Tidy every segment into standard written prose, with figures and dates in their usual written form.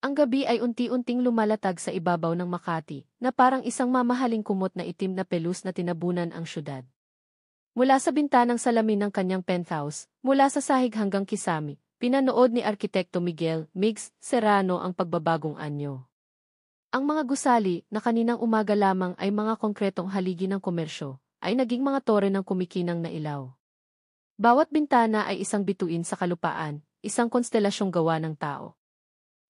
Ang gabi ay unti-unting lumalatag sa ibabaw ng Makati, na parang isang mamahaling kumot na itim na pelus na tinabunan ang syudad. Mula sa bintanang salamin ng kanyang penthouse, mula sa sahig hanggang kisami, pinanood ni Arkitekto Miguel Migs Serrano ang pagbabagong anyo. Ang mga gusali, na kaninang umaga lamang ay mga konkretong haligi ng komersyo, ay naging mga tore ng kumikinang na ilaw. Bawat bintana ay isang bituin sa kalupaan, isang konstelasyong gawa ng tao.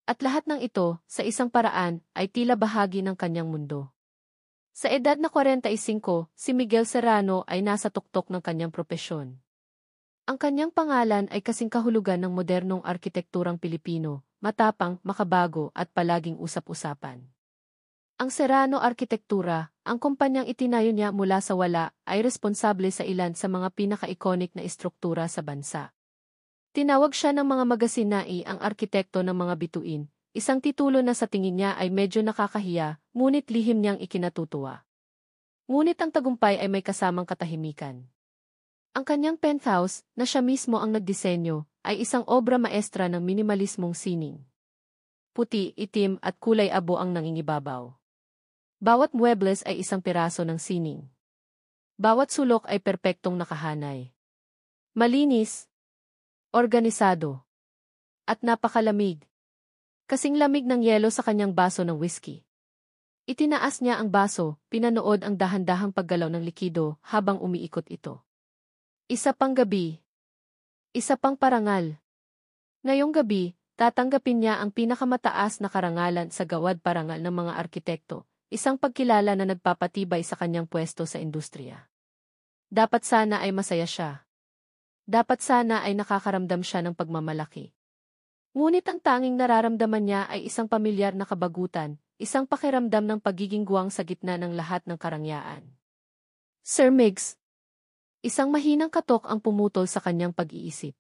At lahat ng ito, sa isang paraan, ay tila bahagi ng kanyang mundo. Sa edad na 45, si Miguel Serrano ay nasa tuktok ng kanyang propesyon. Ang kanyang pangalan ay kasing kahulugan ng modernong arkitekturang Pilipino, matapang, makabago at palaging usap-usapan. Ang Serrano Arkitektura, ang kumpanyang itinayo niya mula sa wala, ay responsable sa ilan sa mga pinaka-iconic na istruktura sa bansa. Tinawag siya ng mga magasinai ang arkitekto ng mga bituin, isang titulo na sa tingin niya ay medyo nakakahiya, ngunit lihim niyang ikinatutuwa. Ngunit ang tagumpay ay may kasamang katahimikan. Ang kanyang penthouse, na siya mismo ang nagdisenyo, ay isang obra maestra ng minimalismong sining. Puti, itim at kulay abo ang nangingibabaw. Bawat muebles ay isang piraso ng sining. Bawat sulok ay perpektong nakahanay. Malinis, organisado, at napakalamig. Kasing lamig ng yelo sa kanyang baso ng whiskey. Itinaas niya ang baso, pinanood ang dahan-dahang paggalaw ng likido habang umiikot ito. Isa pang gabi. Isa pang parangal. Ngayong gabi, tatanggapin niya ang pinakamataas na karangalan sa gawad parangal ng mga arkitekto, isang pagkilala na nagpapatibay sa kanyang pwesto sa industriya. Dapat sana ay masaya siya. Dapat sana ay nakakaramdam siya ng pagmamalaki. Ngunit ang tanging nararamdaman niya ay isang pamilyar na kabagutan, isang pakiramdam ng pagiging guwang sa gitna ng lahat ng karangyaan. Sir Miggs. Isang mahinang katok ang pumutol sa kanyang pag-iisip.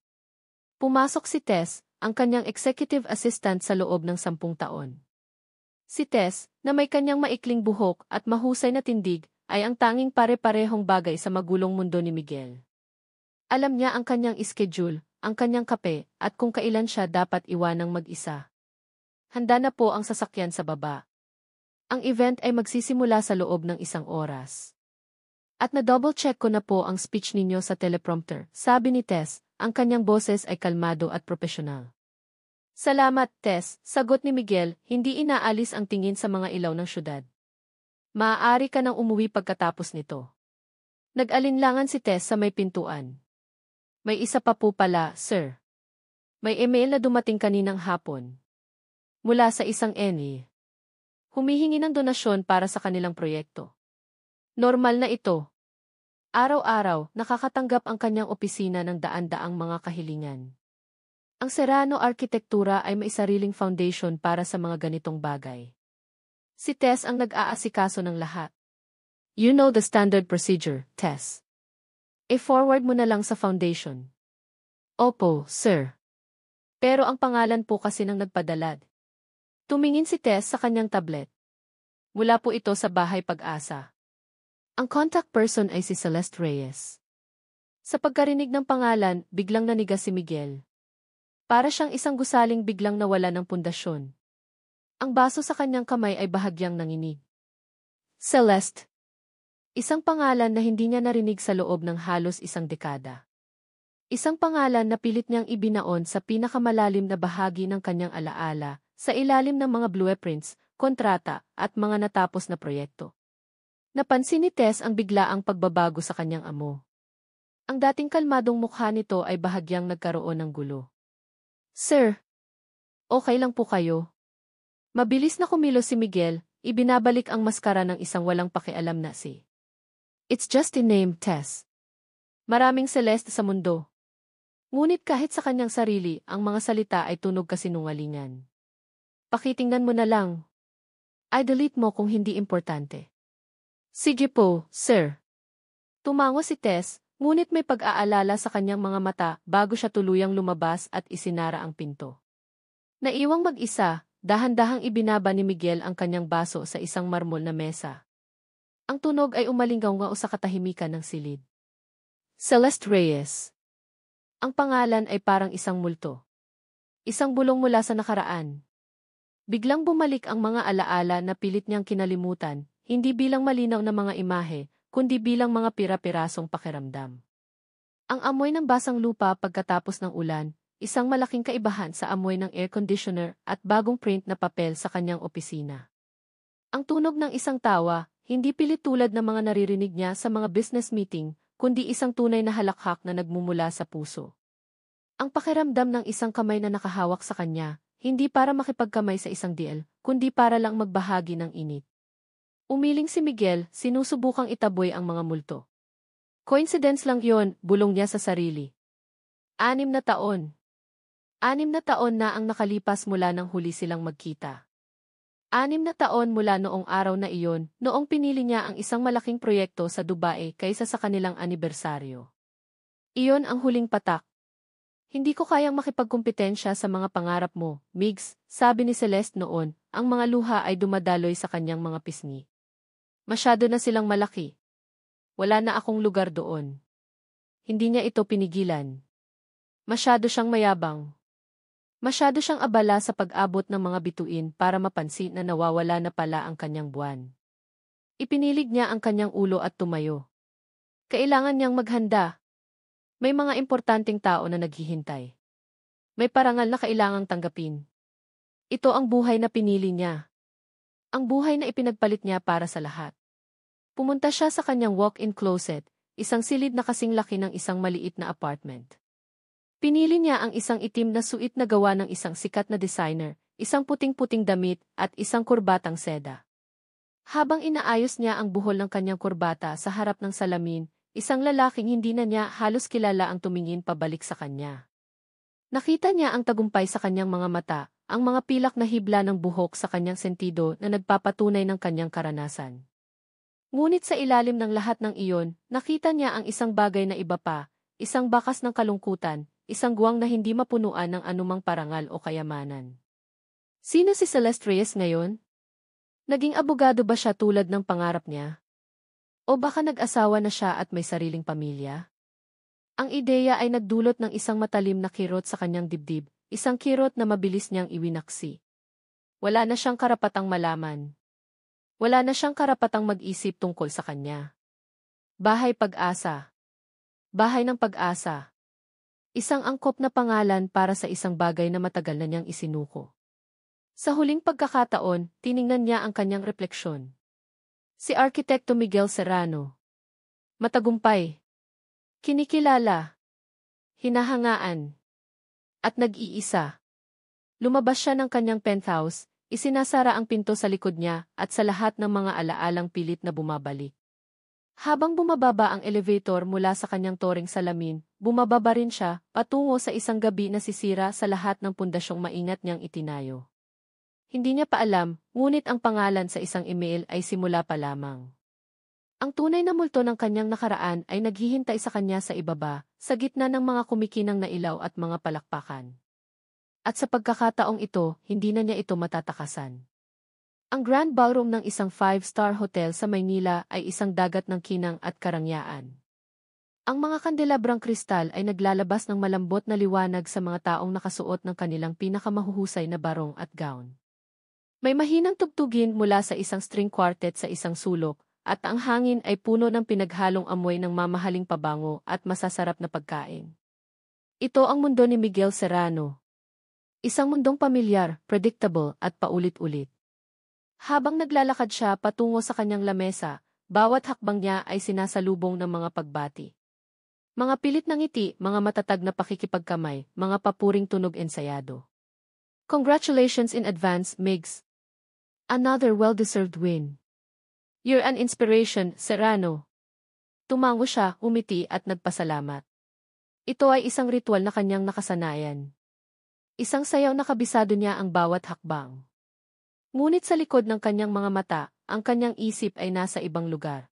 Pumasok si Tess, ang kanyang executive assistant sa loob ng 10 taon. Si Tess, na may kanyang maikling buhok at mahusay na tindig, ay ang tanging pare-parehong bagay sa magulong mundo ni Miguel. Alam niya ang kanyang schedule, ang kanyang kape, at kung kailan siya dapat iwanang mag-isa. Handa na po ang sasakyan sa baba. Ang event ay magsisimula sa loob ng 1 oras. At na-double check ko na po ang speech ninyo sa teleprompter, sabi ni Tess, ang kanyang boses ay kalmado at profesional. Salamat, Tess, sagot ni Miguel, hindi inaalis ang tingin sa mga ilaw ng syudad. Maaari ka nang umuwi pagkatapos nito. Nag-alinlangan si Tess sa may pintuan. May isa pa po pala, sir. May email na dumating kaninang hapon. Mula sa isang eni. Humihingi ng donasyon para sa kanilang proyekto. Normal na ito. Araw-araw, nakakatanggap ang kanyang opisina ng daan-daang mga kahilingan. Ang Serrano Arkitektura ay may sariling foundation para sa mga ganitong bagay. Si Tess ang nag-aasikaso ng lahat. You know the standard procedure, Tess. I-forward mo na lang sa foundation. Opo, sir. Pero ang pangalan po kasi ng nagpadalad. Tumingin si Tess sa kanyang tablet. Mula po ito sa Bahay Pag-asa. Ang contact person ay si Celeste Reyes. Sa pagkarinig ng pangalan, biglang naniga si Miguel. Para siyang isang gusaling biglang nawala ng pundasyon. Ang baso sa kanyang kamay ay bahagyang nanginig. Celeste. Isang pangalan na hindi niya narinig sa loob ng halos 1 dekada. Isang pangalan na pilit niyang ibinaon sa pinakamalalim na bahagi ng kanyang alaala, sa ilalim ng mga blueprints, kontrata, at mga natapos na proyekto. Napansin ni Tess ang biglaang pagbabago sa kanyang amo. Ang dating kalmadong mukha nito ay bahagyang nagkaroon ng gulo. Sir, okay lang po kayo? Mabilis na kumilos si Miguel, ibinabalik ang maskara ng isang walang pakialam na si. It's just a name, Tess. Maraming Celeste sa mundo. Ngunit kahit sa kanyang sarili, ang mga salita ay tunog kasinungalingan. Pakitingnan mo na lang. I-delete mo kung hindi importante. Sige po, sir. Tumango si Tess, ngunit may pag-aalala sa kanyang mga mata bago siya tuluyang lumabas at isinara ang pinto. Naiwang mag-isa, dahan-dahang ibinaba ni Miguel ang kanyang baso sa isang marmol na mesa. Ang tunog ay umalinggaw-ngao sa katahimikan ng silid. Celeste Reyes. Ang pangalan ay parang isang multo. Isang bulong mula sa nakaraan. Biglang bumalik ang mga alaala na pilit niyang kinalimutan, hindi bilang malinaw na mga imahe, kundi bilang mga pira-pirasong pakiramdam. Ang amoy ng basang lupa pagkatapos ng ulan, isang malaking kaibahan sa amoy ng air conditioner at bagong print na papel sa kanyang opisina. Ang tunog ng isang tawa, hindi pilit tulad ng mga naririnig niya sa mga business meeting, kundi isang tunay na halakhak na nagmumula sa puso. Ang pakiramdam ng isang kamay na nakahawak sa kanya, hindi para makipagkamay sa isang deal, kundi para lang magbahagi ng init. Umiling si Miguel, sinusubukang itaboy ang mga multo. Coincidence lang yon, bulong niya sa sarili. 6 na taon. 6 na taon na ang nakalipas mula nang huli silang magkita. 6 na taon mula noong araw na iyon, noong pinili niya ang isang malaking proyekto sa Dubai kaysa sa kanilang anibersaryo. Iyon ang huling patak. Hindi ko kayang makipagkumpetensya sa mga pangarap mo, Migs, sabi ni Celeste noon, ang mga luha ay dumadaloy sa kanyang mga pisngi. Masyado na silang malaki. Wala na akong lugar doon. Hindi niya ito pinigilan. Masyado siyang mayabang. Masyado siyang abala sa pag-abot ng mga bituin para mapansin na nawawala na pala ang kanyang buwan. Ipinilig niya ang kanyang ulo at tumayo. Kailangan niyang maghanda. May mga importanteng tao na naghihintay. May parangal na kailangang tanggapin. Ito ang buhay na pinili niya. Ang buhay na ipinagpalit niya para sa lahat. Pumunta siya sa kanyang walk-in closet, isang silid na kasing laki ng isang maliit na apartment. Pinili niya ang isang itim na suit na gawa ng isang sikat na designer, isang puting-puting damit, at isang kurbatang seda. Habang inaayos niya ang buhol ng kanyang kurbata sa harap ng salamin, isang lalaking hindi na niya halos kilala ang tumingin pabalik sa kanya. Nakita niya ang tagumpay sa kanyang mga mata, ang mga pilak na hibla ng buhok sa kanyang sentido na nagpapatunay ng kanyang karanasan. Ngunit sa ilalim ng lahat ng iyon, nakita niya ang isang bagay na iba pa, isang bakas ng kalungkutan, isang guwang na hindi mapunuan ng anumang parangal o kayamanan. Sino si Celeste Reyes ngayon? Naging abogado ba siya tulad ng pangarap niya? O baka nag-asawa na siya at may sariling pamilya? Ang ideya ay nagdulot ng isang matalim na kirot sa kanyang dibdib, isang kirot na mabilis niyang iwinaksi. Wala na siyang karapatang malaman. Wala na siyang karapatang mag-isip tungkol sa kanya. Bahay Pag-asa. Bahay ng Pag-asa. Isang angkop na pangalan para sa isang bagay na matagal na niyang isinuko. Sa huling pagkakataon, tiningnan niya ang kanyang refleksyon. Si Arkitekto Miguel Serrano. Matagumpay. Kinikilala. Hinahangaan. At nag-iisa. Lumabas siya ng kanyang penthouse, isinasara ang pinto sa likod niya at sa lahat ng mga alaalang pilit na bumabalik. Habang bumababa ang elevator mula sa kanyang toring salamin, bumababa rin siya patungo sa isang gabi na sisira sa lahat ng pundasyong maingat niyang itinayo. Hindi niya pa alam, ngunit ang pangalan sa isang email ay simula pa lamang. Ang tunay na multo ng kanyang nakaraan ay naghihintay sa kanya sa ibaba, sa gitna ng mga kumikinang na ilaw at mga palakpakan. At sa pagkakataong ito, hindi na niya ito matatakasan. Ang Grand Ballroom ng isang 5-star hotel sa Maynila ay isang dagat ng kinang at karangyaan. Ang mga kandelabrang kristal ay naglalabas ng malambot na liwanag sa mga taong nakasuot ng kanilang pinakamahuhusay na barong at gown. May mahinang tugtugin mula sa isang string quartet sa isang sulok, at ang hangin ay puno ng pinaghalong amoy ng mamahaling pabango at masasarap na pagkain. Ito ang mundo ni Miguel Serrano. Isang mundong pamilyar, predictable at paulit-ulit. Habang naglalakad siya patungo sa kanyang lamesa, bawat hakbang niya ay sinasalubong ng mga pagbati. Mga pilit na ngiti, mga matatag na pakikipagkamay, mga papuring tunog ensayado. Congratulations in advance, Migs. Another well-deserved win. You're an inspiration, Serrano. Tumango siya, umiti at nagpasalamat. Ito ay isang ritual na kanyang nakasanayan. Isang sayaw na kabisado niya ang bawat hakbang. Ngunit sa likod ng kanyang mga mata, ang kanyang isip ay nasa ibang lugar.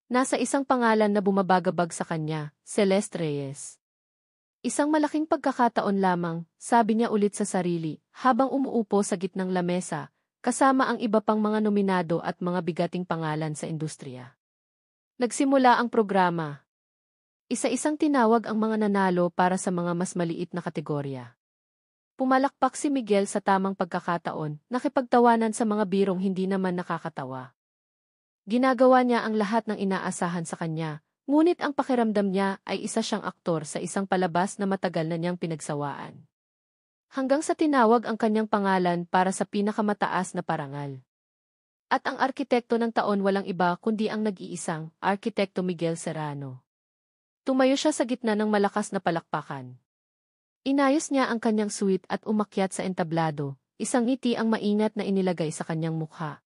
Nasa isang pangalan na bumabagabag sa kanya, Celeste Reyes. Isang malaking pagkakataon lamang, sabi niya ulit sa sarili, habang umuupo sa gitnang lamesa, kasama ang iba pang mga nominado at mga bigating pangalan sa industriya. Nagsimula ang programa. Isa-isang tinawag ang mga nanalo para sa mga mas maliit na kategorya. Pumalakpak si Miguel sa tamang pagkakataon, nakipagtawanan sa mga birong hindi naman nakakatawa. Ginagawa niya ang lahat ng inaasahan sa kanya, ngunit ang pakiramdam niya ay isa siyang aktor sa isang palabas na matagal na niyang pinagsawaan. Hanggang sa tinawag ang kanyang pangalan para sa pinakamataas na parangal. At ang arkitekto ng taon walang iba kundi ang nag-iisang, Arkitekto Miguel Serrano. Tumayo siya sa gitna ng malakas na palakpakan. Inayos niya ang kanyang suite at umakyat sa entablado, isang ngiti ang maingat na inilagay sa kanyang mukha.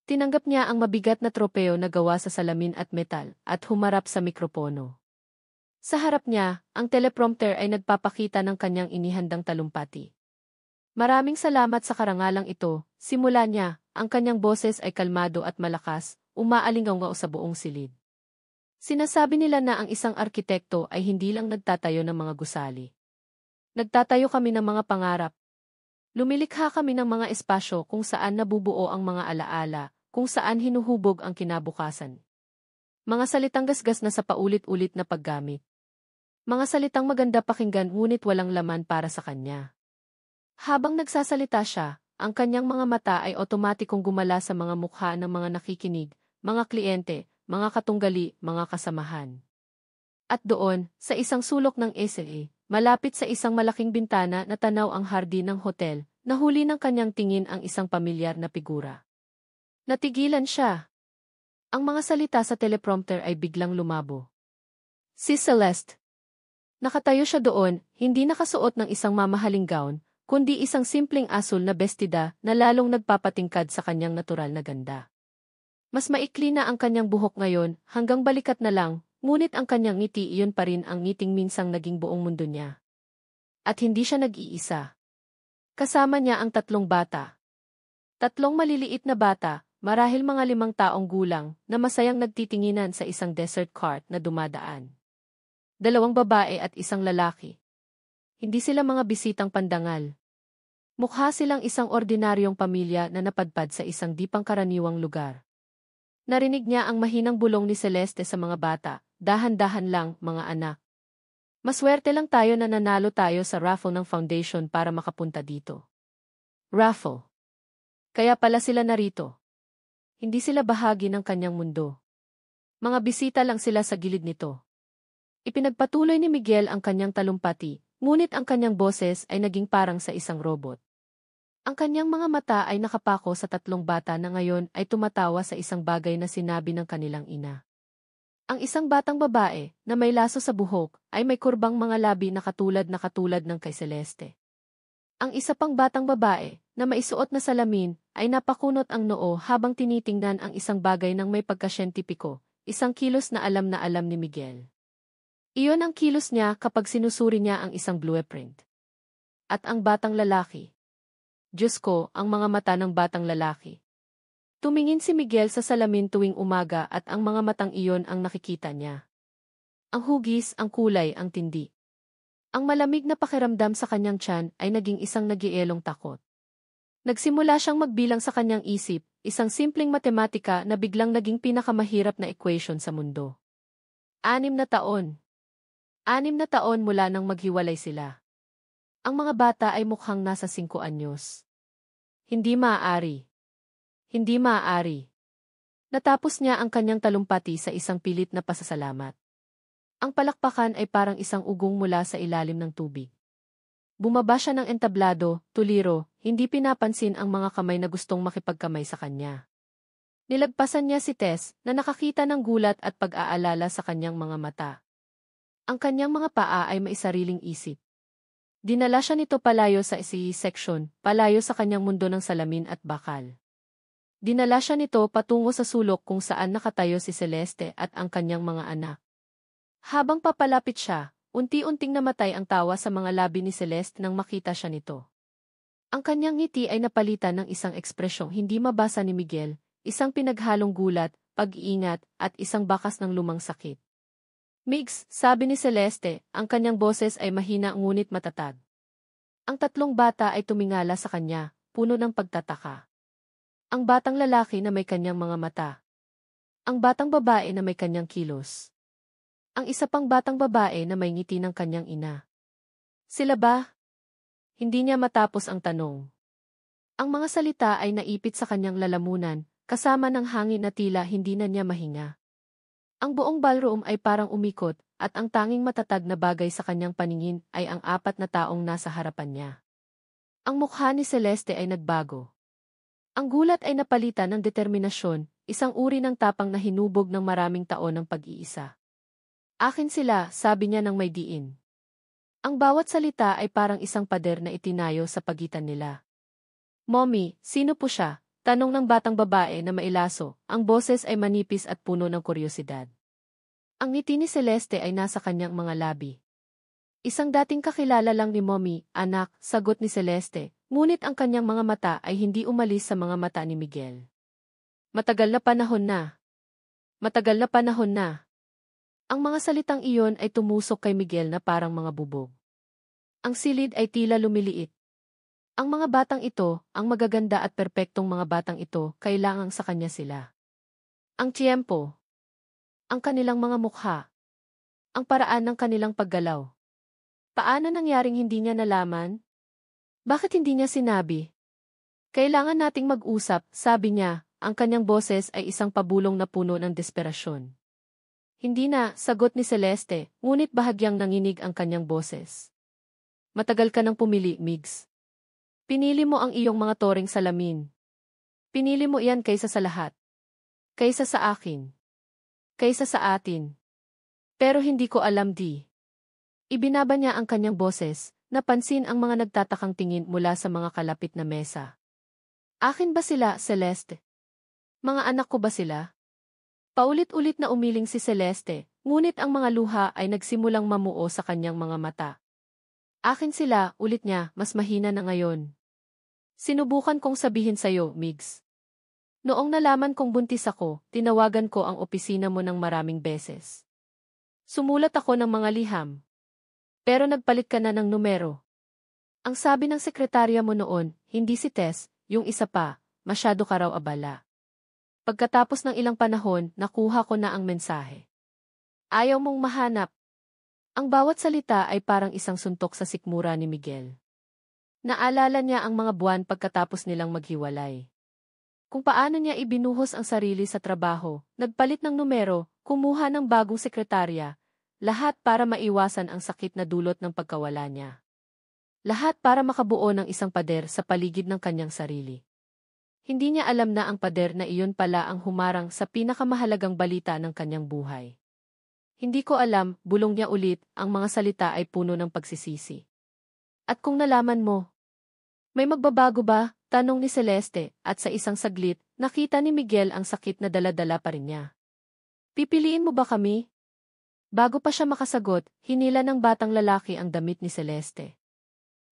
Tinanggap niya ang mabigat na tropeo na gawa sa salamin at metal, at humarap sa mikropono. Sa harap niya, ang teleprompter ay nagpapakita ng kanyang inihandang talumpati. Maraming salamat sa karangalang ito, simula niya, ang kanyang boses ay kalmado at malakas, umaalingaw sa buong silid. Sinasabi nila na ang isang arkitekto ay hindi lang nagtatayo ng mga gusali. Nagtatayo kami ng mga pangarap. Lumilikha kami ng mga espasyo kung saan nabubuo ang mga alaala, kung saan hinuhubog ang kinabukasan. Mga salitang gasgas na sa paulit-ulit na paggamit. Mga salitang maganda pakinggan ngunit walang laman para sa kanya. Habang nagsasalita siya, ang kanyang mga mata ay otomatikong gumala sa mga mukha ng mga nakikinig, mga kliyente, mga katunggali, mga kasamahan. At doon, sa isang sulok ng SLA, malapit sa isang malaking bintana na tanaw ang hardin ng hotel, nahuli ng kanyang tingin ang isang pamilyar na figura. Natigilan siya. Ang mga salita sa teleprompter ay biglang lumabo. Si Celeste. Nakatayo siya doon, hindi nakasuot ng isang mamahaling gown, kundi isang simpleng asul na bestida na lalong nagpapatingkad sa kanyang natural na ganda. Mas maikli na ang kanyang buhok ngayon, hanggang balikat na lang, ngunit ang kanyang ngiti iyon pa rin ang ngiting minsang naging buong mundo niya. At hindi siya nag-iisa. Kasama niya ang 3 bata. 3 maliliit na bata, marahil mga 5 taong gulang, na masayang nagtitinginan sa isang desert cart na dumadaan. 2 babae at 1 lalaki. Hindi sila mga bisitang pandangal. Mukha silang isang ordinaryong pamilya na napadpad sa isang di pangkaraniwang lugar. Narinig niya ang mahinang bulong ni Celeste sa mga bata, dahan-dahan lang, mga anak. Maswerte lang tayo na nanalo tayo sa raffle ng foundation para makapunta dito. Raffle. Kaya pala sila narito. Hindi sila bahagi ng kanyang mundo. Mga bisita lang sila sa gilid nito. Ipinagpatuloy ni Miguel ang kanyang talumpati, ngunit ang kanyang boses ay naging parang sa isang robot. Ang kanyang mga mata ay nakapako sa 3 bata na ngayon ay tumatawa sa isang bagay na sinabi ng kanilang ina. Ang isang batang babae, na may laso sa buhok, ay may kurbang mga labi na katulad ng kay Celeste. Ang isa pang batang babae, na maisuot na salamin, ay napakunot ang noo habang tinitingnan ang isang bagay ng may pagkasyentipiko, isang kilos na alam ni Miguel. Iyon ang kilos niya kapag sinusuri niya ang isang blueprint. At ang batang lalaki. Diyos ko, ang mga mata ng batang lalaki. Tumingin si Miguel sa salamin tuwing umaga at ang mga matang iyon ang nakikita niya. Ang hugis, ang kulay, ang tindi. Ang malamig na pakiramdam sa kanyang tiyan ay naging isang nagielong takot. Nagsimula siyang magbilang sa kanyang isip, isang simpleng matematika na biglang naging pinakamahirap na equation sa mundo. 6 na taon. 6 na taon mula nang maghiwalay sila. Ang mga bata ay mukhang nasa 5 anyos. Hindi maaari. Hindi maaari. Natapos niya ang kanyang talumpati sa isang pilit na pasasalamat. Ang palakpakan ay parang isang ugong mula sa ilalim ng tubig. Bumaba siya ng entablado, tuliro, hindi pinapansin ang mga kamay na gustong makipagkamay sa kanya. Nilagpasan niya si Tess na nakakita ng gulat at pag-aalala sa kanyang mga mata. Ang kanyang mga paa ay may sariling isip. Dinala siya nito palayo sa section, palayo sa kanyang mundo ng salamin at bakal. Dinala siya nito patungo sa sulok kung saan nakatayo si Celeste at ang kanyang mga anak. Habang papalapit siya, unti-unting namatay ang tawa sa mga labi ni Celeste nang makita siya nito. Ang kanyang ngiti ay napalitan ng isang ekspresyong hindi mabasa ni Miguel, isang pinaghalong gulat, pag-iingat, at isang bakas ng lumang sakit. Migs, sabi ni Celeste, ang kanyang boses ay mahina ngunit matatag. Ang 3 bata ay tumingala sa kanya, puno ng pagtataka. Ang batang lalaki na may kanyang mga mata. Ang batang babae na may kanyang kilos. Ang isa pang batang babae na may ngiti ng kanyang ina. Sila ba? hindi niya matapos ang tanong. Ang mga salita ay naipit sa kanyang lalamunan, kasama ng hangin na tila hindi na niya mahinga. Ang buong ballroom ay parang umikot, at ang tanging matatag na bagay sa kanyang paningin ay ang apat na taong nasa harapan niya. Ang mukha ni Celeste ay nagbago. Ang gulat ay napalitan ng determinasyon, isang uri ng tapang na hinubog ng maraming taon ng pag-iisa. Akin sila, sabi niya ng may diin. Ang bawat salita ay parang isang pader na itinayo sa pagitan nila. Mommy, sino po siya? Tanong ng batang babae na mailaso, ang boses ay manipis at puno ng kuryosidad. Ang ngiti ni Celeste ay nasa kanyang mga labi. Isang dating kakilala lang ni Mommy, anak, sagot ni Celeste, ngunit ang kanyang mga mata ay hindi umalis sa mga mata ni Miguel. Matagal na panahon na. Matagal na panahon na. Ang mga salitang iyon ay tumusok kay Miguel na parang mga bubog. Ang silid ay tila lumiliit. Ang mga batang ito, ang magaganda at perpektong mga batang ito, kailangang sa kanya sila. Ang tiyempo. Ang kanilang mga mukha. Ang paraan ng kanilang paggalaw. Paano nangyaring hindi niya nalaman? Bakit hindi niya sinabi? Kailangan nating mag-usap, sabi niya, ang kanyang boses ay isang pabulong na puno ng desperasyon. Hindi na, sagot ni Celeste, ngunit bahagyang nanginig ang kanyang boses. Matagal ka nang pumili, Migs. Pinili mo ang iyong mga toring salamin. Pinili mo iyan kaysa sa lahat. Kaysa sa akin. Kaysa sa atin. Pero hindi ko alam Ibinaba niya ang kanyang boses, napansin ang mga nagtatakang tingin mula sa mga kalapit na mesa. Akin ba sila, Celeste? Mga anak ko ba sila? Paulit-ulit na umiling si Celeste, ngunit ang mga luha ay nagsimulang mamuo sa kanyang mga mata. Akin sila, ulit niya, mas mahina na ngayon. Sinubukan kong sabihin sa'yo, Migs. Noong nalaman kong buntis ako, tinawagan ko ang opisina mo ng maraming beses. Sumulat ako ng mga liham. Pero nagpalit ka na ng numero. Ang sabi ng sekretarya mo noon, hindi si Tess, yung isa pa, masyado ka raw abala. Pagkatapos ng ilang panahon, nakuha ko na ang mensahe. Ayaw mong mahanap. Ang bawat salita ay parang isang suntok sa sikmura ni Miguel. Naalala niya ang mga buwan pagkatapos nilang maghiwalay. Kung paano niya ibinuhos ang sarili sa trabaho, nagpalit ng numero, kumuha ng bagong sekretarya, lahat para maiwasan ang sakit na dulot ng pagkawala niya. Lahat para makabuo ng isang pader sa paligid ng kanyang sarili. Hindi niya alam na ang pader na iyon pala ang humarang sa pinakamahalagang balita ng kanyang buhay. Hindi ko alam, bulong niya ulit, ang mga salita ay puno ng pagsisisi. At kung nalaman mo, may magbabago ba? Tanong ni Celeste, at sa isang saglit, nakita ni Miguel ang sakit na dala-dala pa rin niya. Pipiliin mo ba kami? Bago pa siya makasagot, hinila ng batang lalaki ang damit ni Celeste.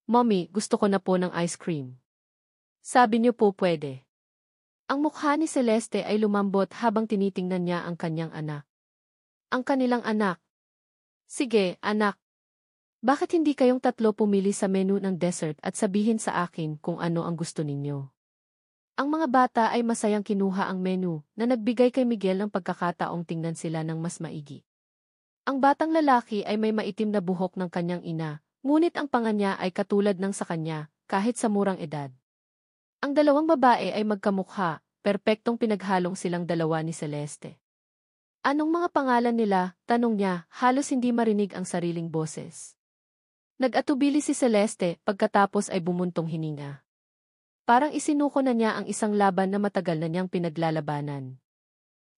Mommy, gusto ko na po ng ice cream. Sabi niyo po pwede. Ang mukha ni Celeste ay lumambot habang tinitingnan niya ang kanyang anak. Ang kanilang anak. Sige, anak. Bakit hindi kayong tatlo pumili sa menu ng dessert at sabihin sa akin kung ano ang gusto ninyo? Ang mga bata ay masayang kinuha ang menu na nagbigay kay Miguel ng pagkakataong tingnan sila ng mas maigi. Ang batang lalaki ay may maitim na buhok ng kanyang ina, ngunit ang panga niya ay katulad ng sa kanya, kahit sa murang edad. Ang dalawang babae ay magkamukha, perpektong pinaghalong silang dalawa ni Celeste. Anong mga pangalan nila? Tanong niya, halos hindi marinig ang sariling boses. Nag-atubili si Celeste pagkatapos ay bumuntong hininga. Parang isinuko na niya ang isang laban na matagal na niyang pinaglalabanan.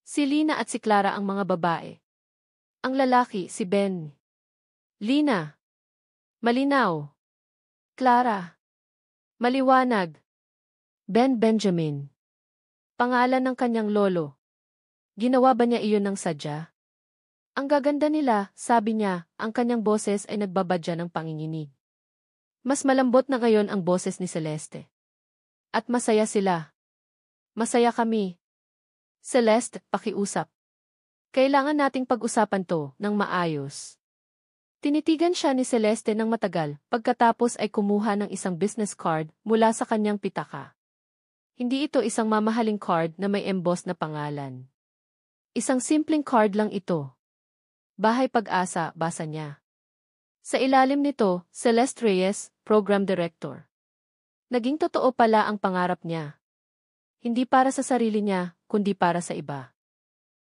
Si Lina at si Clara ang mga babae. Ang lalaki, si Ben. Lina. Malinaw. Clara. Maliwanag. Ben Benjamin. Pangalan ng kanyang lolo. Ginawa ba niya iyon ng sadya? Ang gaganda nila, sabi niya, ang kanyang boses ay nagbabadya ng panginginig. Mas malambot na ngayon ang boses ni Celeste. At masaya sila. Masaya kami. Celeste, pakiusap. Kailangan nating pag-usapan to ng maayos. Tinitigan siya ni Celeste ng matagal, pagkatapos ay kumuha ng isang business card mula sa kanyang pitaka. Hindi ito isang mamahaling card na may emboss na pangalan. Isang simpleng card lang ito. Bahay Pag-asa, basa niya. Sa ilalim nito, Celeste Reyes, Program Director. Naging totoo pala ang pangarap niya. Hindi para sa sarili niya, kundi para sa iba.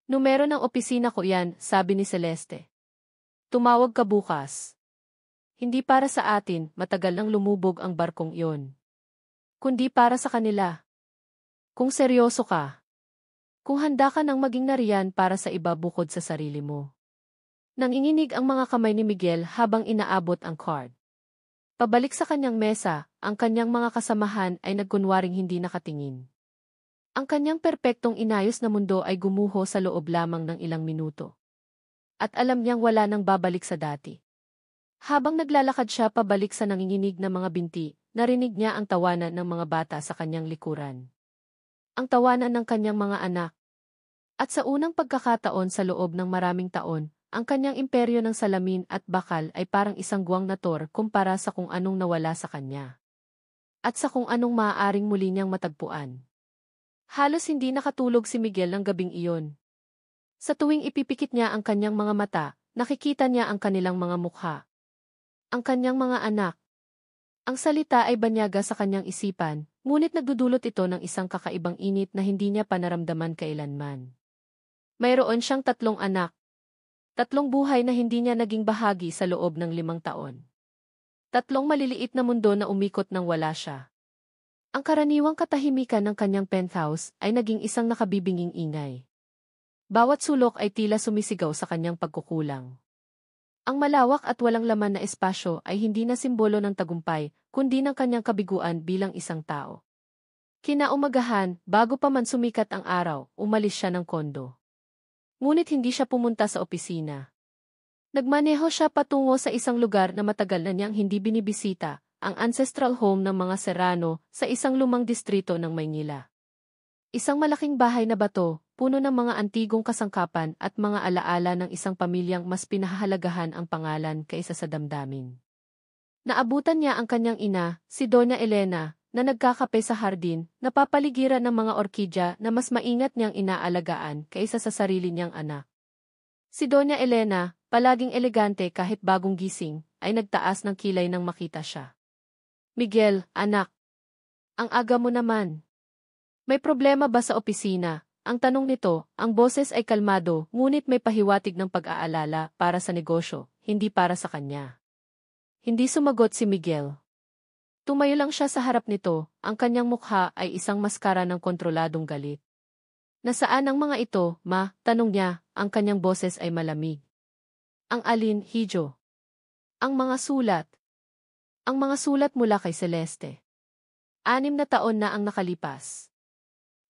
Numero ng opisina ko yan, sabi ni Celeste. Tumawag ka bukas. Hindi para sa atin, matagal nang lumubog ang barkong iyon. Kundi para sa kanila. Kung seryoso ka. Kung handa ka nang maging nariyan para sa iba bukod sa sarili mo. Nanginginig ang mga kamay ni Miguel habang inaabot ang card. Pabalik sa kanyang mesa, ang kanyang mga kasamahan ay nagkunwaring hindi nakatingin. Ang kanyang perpektong inayos na mundo ay gumuho sa loob lamang ng ilang minuto. At alam niyang wala nang babalik sa dati. Habang naglalakad siya pabalik sa nanginginig na mga binti, narinig niya ang tawanan ng mga bata sa kanyang likuran. Ang tawanan ng kanyang mga anak. At sa unang pagkakataon sa loob ng maraming taon, ang kanyang imperyo ng salamin at bakal ay parang isang guwang na tor kumpara sa kung anong nawala sa kanya. At sa kung anong maaaring muli niyang matagpuan. Halos hindi nakatulog si Miguel ng gabing iyon. Sa tuwing ipipikit niya ang kanyang mga mata, nakikita niya ang kanilang mga mukha. Ang kanyang mga anak. Ang salita ay banyaga sa kanyang isipan, ngunit nagdudulot ito ng isang kakaibang init na hindi niya panaramdaman kailanman. Mayroon siyang 3 anak. 3 buhay na hindi niya naging bahagi sa loob ng 5 taon. 3 maliliit na mundo na umikot nang wala siya. Ang karaniwang katahimikan ng kanyang penthouse ay naging isang nakabibinging ingay. Bawat sulok ay tila sumisigaw sa kanyang pagkukulang. Ang malawak at walang laman na espasyo ay hindi na simbolo ng tagumpay, kundi ng kanyang kabiguan bilang isang tao. Kinaumagahan, bago pa man sumikat ang araw, umalis siya ng kondo. Ngunit hindi siya pumunta sa opisina. Nagmaneho siya patungo sa isang lugar na matagal na niyang hindi binibisita, ang ancestral home ng mga Serrano sa isang lumang distrito ng Maynila. Isang malaking bahay na bato, puno ng mga antigong kasangkapan at mga alaala ng isang pamilyang mas pinahahalagahan ang pangalan kaysa sa damdamin. Naabutan niya ang kanyang ina, si Doña Elena, na nagkakape sa hardin, napapaligiran ng mga orkidya na mas maingat niyang inaalagaan kaysa sa sarili niyang anak. Si Doña Elena, palaging elegante kahit bagong gising, ay nagtaas ng kilay nang makita siya. Miguel, anak. Ang aga mo naman. May problema ba sa opisina? Ang tanong nito, ang boses ay kalmado, ngunit may pahiwatig ng pag-aalala para sa negosyo, hindi para sa kanya. Hindi sumagot si Miguel. Tumayo lang siya sa harap nito, ang kanyang mukha ay isang maskara ng kontroladong galit. Nasaan ang mga ito, ma? Tanong niya, ang kanyang boses ay malamig. Ang alin, Hijo? Ang mga sulat. Ang mga sulat mula kay Celeste. 6 na taon na ang nakalipas.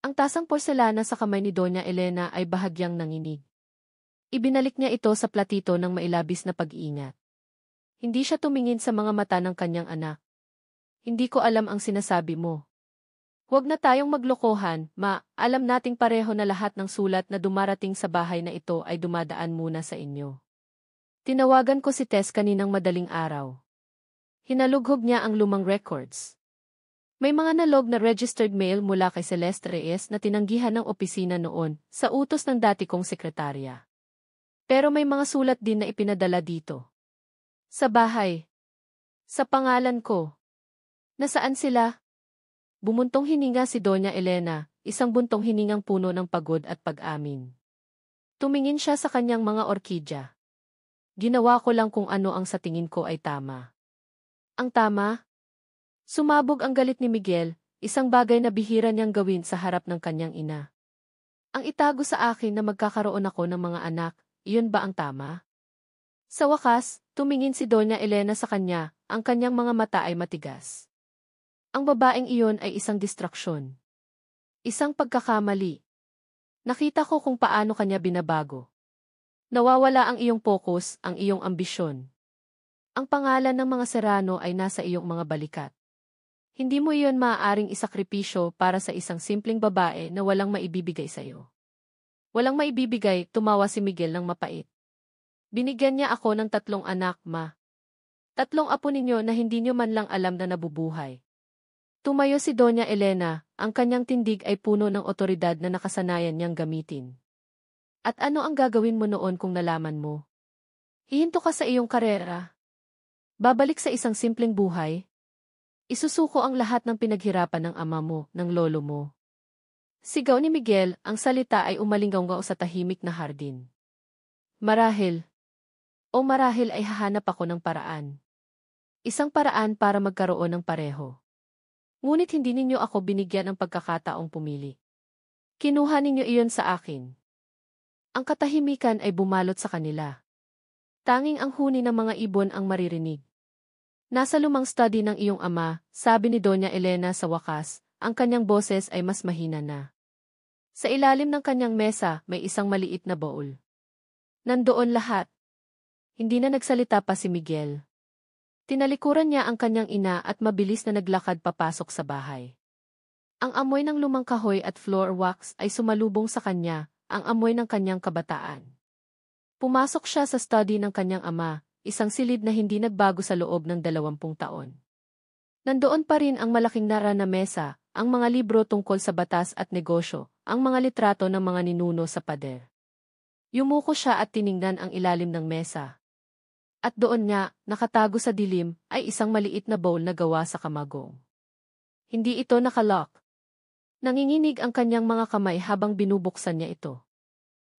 Ang tasang porselana sa kamay ni Doña Elena ay bahagyang nanginig. Ibinalik niya ito sa platito ng mailabis na pag-iingat. Hindi siya tumingin sa mga mata ng kanyang anak. Hindi ko alam ang sinasabi mo. Huwag na tayong maglokohan, ma, alam nating pareho na lahat ng sulat na dumarating sa bahay na ito ay dumadaan muna sa inyo. Tinawagan ko si Tess kaninang madaling araw. Hinalughog niya ang lumang records. May mga nalog na registered mail mula kay Celeste Reyes na tinanggihan ng opisina noon sa utos ng dati kong sekretarya. Pero may mga sulat din na ipinadala dito. Sa bahay. Sa pangalan ko. Nasaan sila? Bumuntong hininga si Doña Elena, isang buntong hiningang puno ng pagod at pag-amin. Tumingin siya sa kanyang mga orkidya. Ginawa ko lang kung ano ang sa tingin ko ay tama. Ang tama? Sumabog ang galit ni Miguel, isang bagay na bihira niyang gawin sa harap ng kanyang ina. Ang itago sa akin na magkakaroon ako ng mga anak, iyon ba ang tama? Sa wakas, tumingin si Doña Elena sa kanya, ang kanyang mga mata ay matigas. Ang babaeng iyon ay isang distraksyon. Isang pagkakamali. Nakita ko kung paano kanya binabago. Nawawala ang iyong focus, ang iyong ambisyon. Ang pangalan ng mga Serrano ay nasa iyong mga balikat. Hindi mo iyon maaaring isakripisyo para sa isang simpleng babae na walang maibibigay sa iyo. Walang maibibigay, tumawa si Miguel ng mapait. Binigyan niya ako ng 3 anak, ma. 3 apo ninyo na hindi niyo man lang alam na nabubuhay. Tumayo si Doña Elena, ang kanyang tindig ay puno ng otoridad na nakasanayan niyang gamitin. At ano ang gagawin mo noon kung nalaman mo? Hihinto ka sa iyong karera. Babalik sa isang simpleng buhay? Isusuko ang lahat ng pinaghirapan ng ama mo, ng lolo mo. Sigaw ni Miguel, ang salita ay umalinggaw sa tahimik na hardin. Marahil. O marahil ay hahanap ako ng paraan. Isang paraan para magkaroon ng pareho. Ngunit hindi ninyo ako binigyan ng pagkakataong pumili. Kinuha ninyo iyon sa akin. Ang katahimikan ay bumalot sa kanila. Tanging ang huni ng mga ibon ang maririnig. Nasa lumang study ng iyong ama, sabi ni Doña Elena sa wakas, ang kanyang boses ay mas mahina na. Sa ilalim ng kanyang mesa, may isang maliit na bowl. Nandoon lahat. Hindi na nagsalita pa si Miguel. Tinalikuran niya ang kanyang ina at mabilis na naglakad papasok sa bahay. Ang amoy ng lumang kahoy at floor wax ay sumalubong sa kanya, ang amoy ng kanyang kabataan. Pumasok siya sa study ng kanyang ama, isang silid na hindi nagbago sa loob ng 20 taon. Nandoon pa rin ang malaking nara na mesa, ang mga libro tungkol sa batas at negosyo, ang mga litrato ng mga ninuno sa pader. Yumuko siya at tiningnan ang ilalim ng mesa. At doon nga, nakatago sa dilim, ay isang maliit na bowl na gawa sa kamagong. Hindi ito nakalock. Nanginginig ang kanyang mga kamay habang binubuksan niya ito.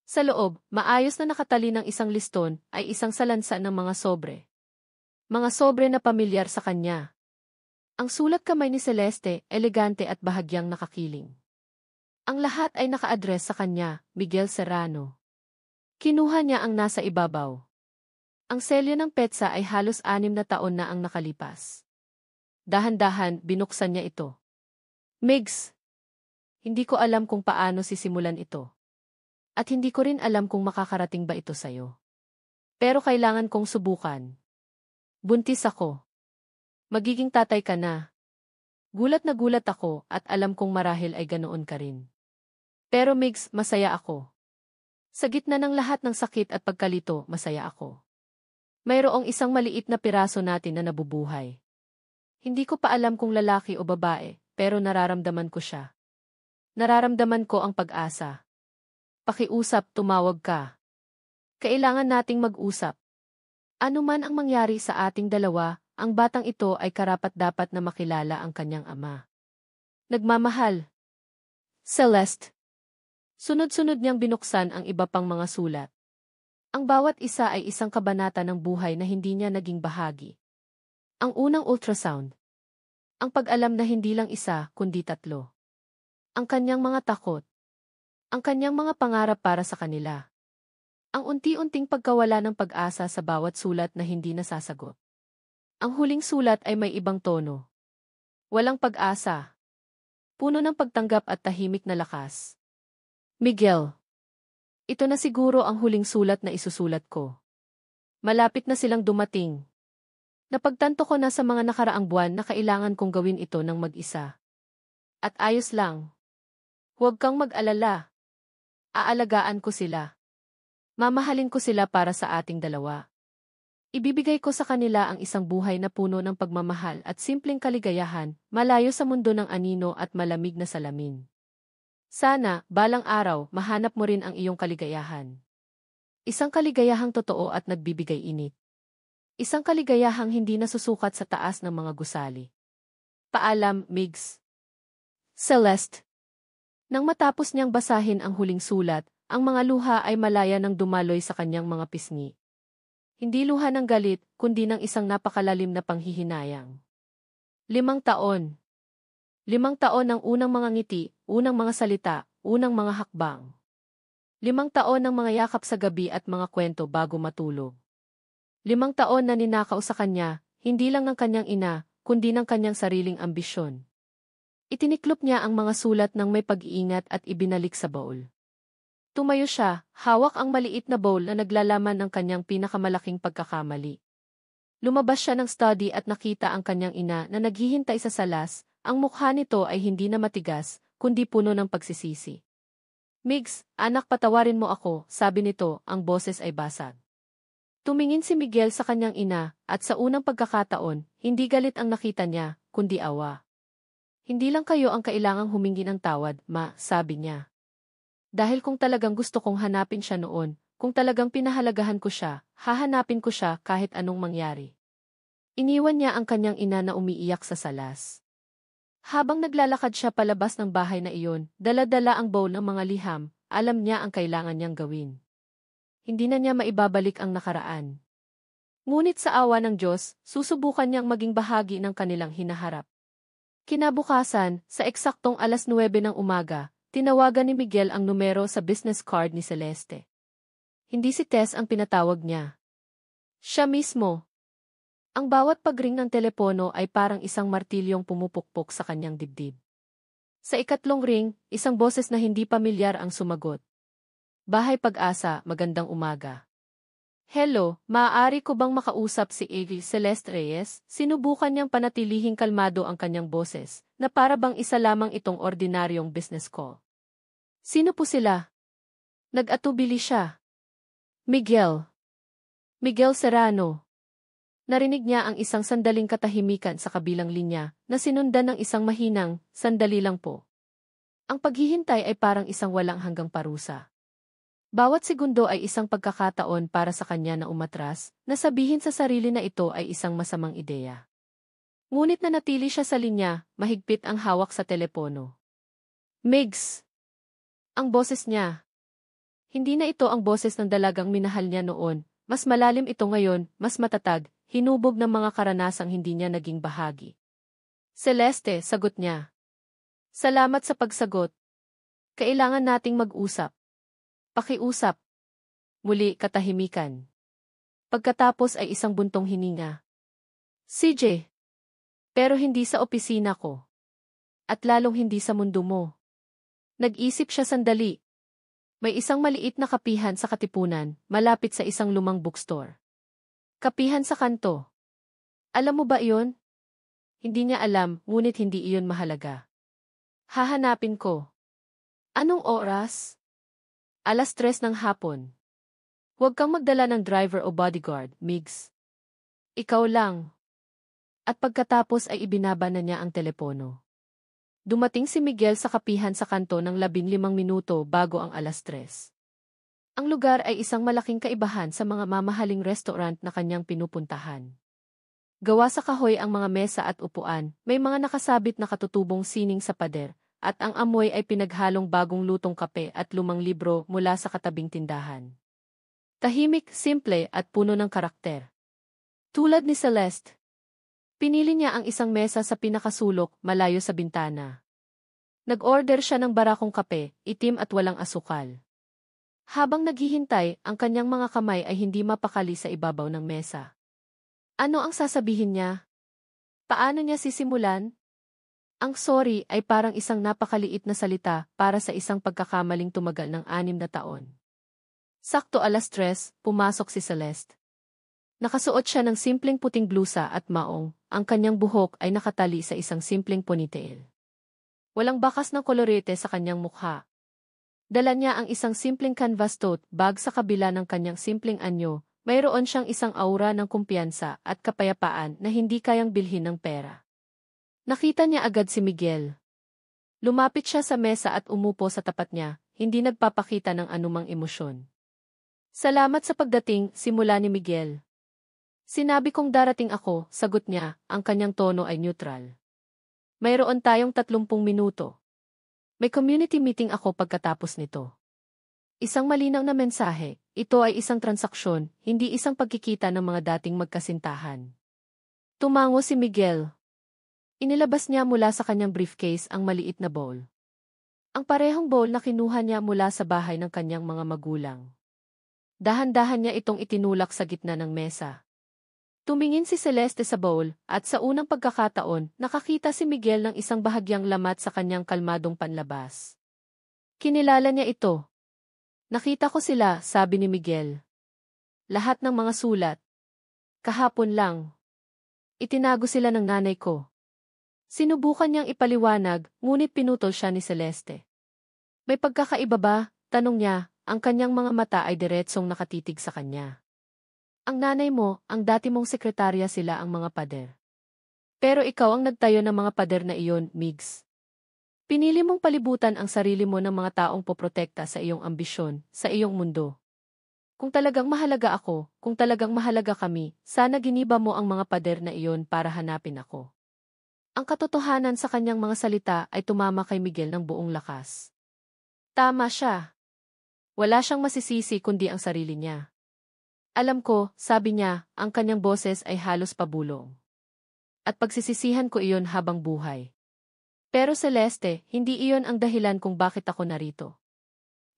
Sa loob, maayos na nakatali ng isang liston, ay isang salansa ng mga sobre. Mga sobre na pamilyar sa kanya. Ang sulat kamay ni Celeste, elegante at bahagyang nakakiling. Ang lahat ay naka-address sa kanya, Miguel Serrano. Kinuha niya ang nasa ibabaw. Ang selyo ng petsa ay halos 6 na taon na ang nakalipas. Dahan-dahan, binuksan niya ito. Migs, hindi ko alam kung paano sisimulan ito. At hindi ko rin alam kung makakarating ba ito sa'yo. Pero kailangan kong subukan. Buntis ako. Magiging tatay ka na. Gulat na gulat ako at alam kong marahil ay ganoon ka rin. Pero Migs, masaya ako. Sa gitna ng lahat ng sakit at pagkalito, masaya ako. Mayroong isang maliit na piraso natin na nabubuhay. Hindi ko pa alam kung lalaki o babae, pero nararamdaman ko siya. Nararamdaman ko ang pag-asa. Pakiusap, tumawag ka. Kailangan nating mag-usap. Ano man ang mangyari sa ating dalawa, ang batang ito ay karapat-dapat na makilala ang kanyang ama. Nagmamahal. Celeste. Sunod-sunod niyang binuksan ang iba pang mga sulat. Ang bawat isa ay isang kabanata ng buhay na hindi niya naging bahagi. Ang unang ultrasound. Ang pag-alam na hindi lang isa, kundi 3. Ang kanyang mga takot. Ang kanyang mga pangarap para sa kanila. Ang unti-unting pagkawala ng pag-asa sa bawat sulat na hindi nasasagot. Ang huling sulat ay may ibang tono. Walang pag-asa. Puno ng pagtanggap at tahimik na lakas. Miguel. Ito na siguro ang huling sulat na isusulat ko. Malapit na silang dumating. Napagtanto ko na sa mga nakaraang buwan na kailangan kong gawin ito ng mag-isa. At ayos lang. Huwag kang mag-alala. Aalagaan ko sila. Mamahalin ko sila para sa ating dalawa. Ibibigay ko sa kanila ang isang buhay na puno ng pagmamahal at simpleng kaligayahan, malayo sa mundo ng anino at malamig na salamin. Sana, balang araw, mahanap mo rin ang iyong kaligayahan. Isang kaligayahang totoo at nagbibigay init. Isang kaligayahang hindi nasusukat sa taas ng mga gusali. Paalam, Migs. Celeste. Nang matapos niyang basahin ang huling sulat, ang mga luha ay malaya nang dumaloy sa kanyang mga pisngi. Hindi luha ng galit, kundi ng isang napakalalim na panghihinayang. 5 taon. 5 taon ng unang mga ngiti, unang mga salita, unang mga hakbang. 5 taon ng mga yakap sa gabi at mga kwento bago matulog. 5 taon na ninakaw sa kanya, hindi lang ng kanyang ina, kundi ng kanyang sariling ambisyon. Itiniklop niya ang mga sulat ng may pag-iingat at ibinalik sa bowl. Tumayo siya, hawak ang maliit na bowl na naglalaman ng kanyang pinakamalaking pagkakamali. Lumabas siya ng study at nakita ang kanyang ina na naghihintay sa salas. Ang mukha nito ay hindi na matigas, kundi puno ng pagsisisi. Migs, anak, patawarin mo ako, sabi nito, ang boses ay basag. Tumingin si Miguel sa kanyang ina, at sa unang pagkakataon, hindi galit ang nakita niya, kundi awa. Hindi lang kayo ang kailangang humingi ng tawad, ma, sabi niya. Dahil kung talagang gusto kong hanapin siya noon, kung talagang pinahalagahan ko siya, hahanapin ko siya kahit anong mangyari. Iniwan niya ang kanyang ina na umiiyak sa salas. Habang naglalakad siya palabas ng bahay na iyon, dala-dala ang bowl ng mga liham, alam niya ang kailangan niyang gawin. Hindi na niya maibabalik ang nakaraan. Ngunit sa awa ng Diyos, susubukan niyang maging bahagi ng kanilang hinaharap. Kinabukasan, sa eksaktong 9:00 ng umaga, tinawagan ni Miguel ang numero sa business card ni Celeste. Hindi si Tess ang pinatawag niya. Siya mismo. Ang bawat pagring ng telepono ay parang isang martilyong pumupukpok sa kanyang dibdib. Sa ikatlong ring, isang boses na hindi pamilyar ang sumagot. Bahay Pag-asa, magandang umaga. Hello, maaari ko bang makausap si Egil Celeste Reyes? Sinubukan niyang panatilihing kalmado ang kanyang boses, na para bang isa lamang itong ordinaryong business call. Sino po sila? Nag-atubili siya. Miguel. Miguel Serrano. Narinig niya ang isang sandaling katahimikan sa kabilang linya, na sinundan ng isang mahinang, sandali lang po. Ang paghihintay ay parang isang walang hanggang parusa. Bawat segundo ay isang pagkakataon para sa kanya na umatras, na sabihin sa sarili na ito ay isang masamang ideya. Ngunit nanatili siya sa linya, mahigpit ang hawak sa telepono. Migs! Ang boses niya. Hindi na ito ang boses ng dalagang minahal niya noon, mas malalim ito ngayon, mas matatag, hinubog ng mga karanasang hindi niya naging bahagi. Celeste, sagot niya. Salamat sa pagsagot. Kailangan nating mag-usap. Pakiusap. Muli, katahimikan. Pagkatapos ay isang buntong hininga. CJ. Pero hindi sa opisina ko. At lalong hindi sa mundo mo. Nag-isip siya sandali. May isang maliit na kapihan sa katipunan, malapit sa isang lumang bookstore. Kapihan sa kanto. Alam mo ba iyon? Hindi niya alam, ngunit hindi iyon mahalaga. Hahanapin ko. Anong oras? 3:00 ng hapon. Huwag kang magdala ng driver o bodyguard, Migs. Ikaw lang. At pagkatapos ay ibinaba na niya ang telepono. Dumating si Miguel sa kapihan sa kanto ng 15 minuto bago ang 3:00. Ang lugar ay isang malaking kaibahan sa mga mamahaling restaurant na kanyang pinupuntahan. Gawa sa kahoy ang mga mesa at upuan, may mga nakasabit na katutubong sining sa pader, at ang amoy ay pinaghalong bagong lutong kape at lumang libro mula sa katabing tindahan. Tahimik, simple at puno ng karakter. Tulad ni Celeste. Pinili niya ang isang mesa sa pinakasulok, malayo sa bintana. Nag-order siya ng barakong kape, itim at walang asukal. Habang naghihintay, ang kanyang mga kamay ay hindi mapakali sa ibabaw ng mesa. Ano ang sasabihin niya? Paano niya sisimulan? Ang sorry ay parang isang napakaliit na salita para sa isang pagkakamaling tumagal ng 6 na taon. Sakto 3:00, pumasok si Celeste. Nakasuot siya ng simpleng puting blusa at maong, ang kanyang buhok ay nakatali sa isang simpleng ponytail. Walang bakas ng kolorete sa kanyang mukha. Dala niya ang isang simpleng canvas tote bag sa kabila ng kanyang simpleng anyo, mayroon siyang isang aura ng kumpiyansa at kapayapaan na hindi kayang bilhin ng pera. Nakita niya agad si Miguel. Lumapit siya sa mesa at umupo sa tapat niya, hindi nagpapakita ng anumang emosyon. Salamat sa pagdating, simula ni Miguel. Sinabi kong darating ako, sagot niya, ang kanyang tono ay neutral. Mayroon tayong 30 minuto. May community meeting ako pagkatapos nito. Isang malinaw na mensahe, ito ay isang transaksyon, hindi isang pagkikita ng mga dating magkasintahan. Tumango si Miguel. Inilabas niya mula sa kanyang briefcase ang maliit na bowl. Ang parehong bowl na kinuha niya mula sa bahay ng kanyang mga magulang. Dahan-dahan niya itong itinulak sa gitna ng mesa. Tumingin si Celeste sa bowl, at sa unang pagkakataon, nakakita si Miguel ng isang bahagyang lamat sa kanyang kalmadong panlabas. Kinilala niya ito. Nakita ko sila, sabi ni Miguel. Lahat ng mga sulat. Kahapon lang. Itinago sila ng nanay ko. Sinubukan niyang ipaliwanag, ngunit pinutol siya ni Celeste. May pagkakaiba ba? Tanong niya, ang kanyang mga mata ay diretsong nakatitig sa kanya. Ang nanay mo, ang dati mong sekretarya sila ang mga pader. Pero ikaw ang nagtayo ng mga pader na iyon, Migs. Pinili mong palibutan ang sarili mo ng mga taong poprotekta sa iyong ambisyon, sa iyong mundo. Kung talagang mahalaga ako, kung talagang mahalaga kami, sana giniba mo ang mga pader na iyon para hanapin ako. Ang katotohanan sa kanyang mga salita ay tumama kay Miguel ng buong lakas. Tama siya. Wala siyang masisisi kundi ang sarili niya. Alam ko, sabi niya, ang kanyang boses ay halos pabulong. At pagsisisihan ko iyon habang buhay. Pero Celeste, hindi iyon ang dahilan kung bakit ako narito.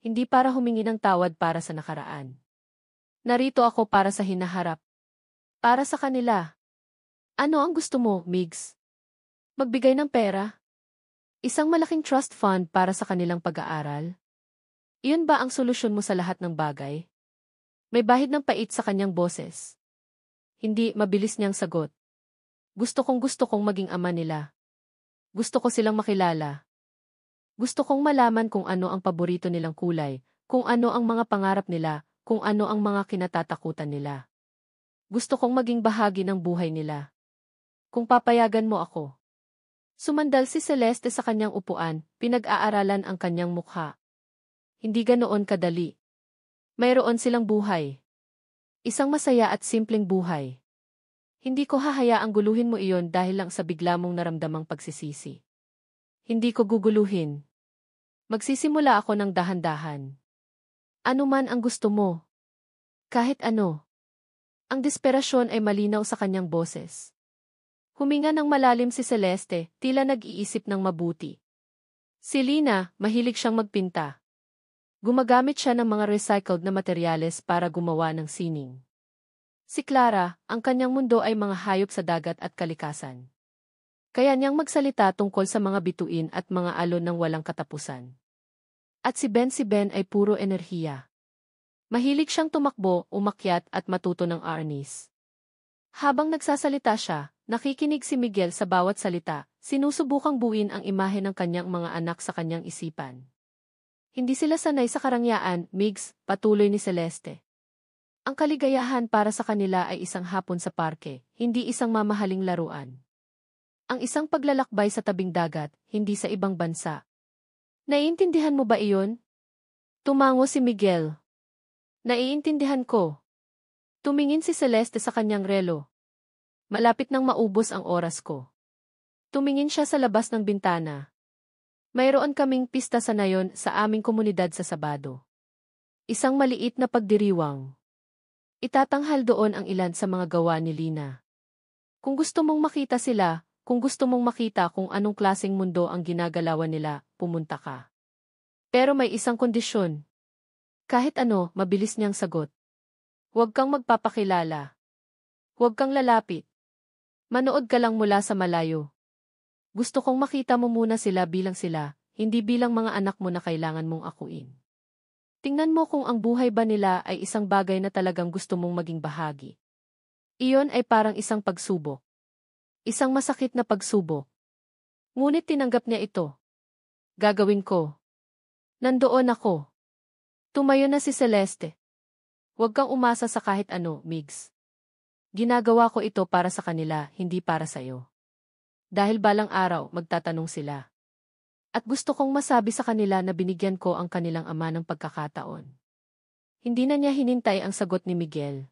Hindi para humingi ng tawad para sa nakaraan. Narito ako para sa hinaharap. Para sa kanila. Ano ang gusto mo, Migs? Magbigay ng pera? Isang malaking trust fund para sa kanilang pag-aaral? Iyon ba ang solusyon mo sa lahat ng bagay? May bahid ng pait sa kanyang boses. Hindi, mabilis niyang sagot. Gusto kong maging ama nila. Gusto ko silang makilala. Gusto kong malaman kung ano ang paborito nilang kulay, kung ano ang mga pangarap nila, kung ano ang mga kinatatakutan nila. Gusto kong maging bahagi ng buhay nila. Kung papayagan mo ako. Sumandal si Celeste sa kanyang upuan, pinag-aaralan ang kanyang mukha. Hindi ganoon kadali. Mayroon silang buhay. Isang masaya at simpleng buhay. Hindi ko hahayaang guluhin mo iyon dahil lang sa bigla mong naramdamang pagsisisi. Hindi ko guguluhin. Magsisimula ako ng dahan-dahan. Ano man ang gusto mo. Kahit ano. Ang desperasyon ay malinaw sa kanyang boses. Huminga ng malalim si Celeste, tila nag-iisip ng mabuti. Si Lina, mahilig siyang magpinta. Gumagamit siya ng mga recycled na materyales para gumawa ng sining. Si Clara, ang kanyang mundo ay mga hayop sa dagat at kalikasan. Kaya niyang magsalita tungkol sa mga bituin at mga alon ng walang katapusan. At si Ben ay puro enerhiya. Mahilig siyang tumakbo, umakyat at matuto ng arnis. Habang nagsasalita siya, nakikinig si Miguel sa bawat salita, sinusubukang buuin ang imahe ng kanyang mga anak sa kanyang isipan. Hindi sila sanay sa karangyaan, Migs, patuloy ni Celeste. Ang kaligayahan para sa kanila ay isang hapon sa parke, hindi isang mamahaling laruan. Ang isang paglalakbay sa tabing dagat, hindi sa ibang bansa. Naiintindihan mo ba iyon? Tumango si Miguel. Naiintindihan ko. Tumingin si Celeste sa kanyang relo. Malapit nang maubos ang oras ko. Tumingin siya sa labas ng bintana. Mayroon kaming pista sa nayon sa aming komunidad sa Sabado. Isang maliit na pagdiriwang. Itatanghal doon ang ilan sa mga gawa ni Lina. Kung gusto mong makita sila, kung gusto mong makita kung anong klaseng mundo ang ginagalawan nila, pumunta ka. Pero may isang kondisyon. Kahit ano, mabilis niyang sagot. Huwag kang magpapakilala. Huwag kang lalapit. Manood ka lang mula sa malayo. Gusto kong makita mo muna sila, hindi bilang mga anak mo na kailangan mong akuin. Tingnan mo kung ang buhay ba nila ay isang bagay na talagang gusto mong maging bahagi. Iyon ay parang isang pagsubok. Isang masakit na pagsubok. Ngunit tinanggap niya ito. Gagawin ko. Nandoon ako. Tumayo na si Celeste. Huwag kang umasa sa kahit ano, Migs. Ginagawa ko ito para sa kanila, hindi para sa'yo. Dahil balang araw, magtatanong sila. At gusto kong masabi sa kanila na binigyan ko ang kanilang ama ng pagkakataon. Hindi na niya hinintay ang sagot ni Miguel.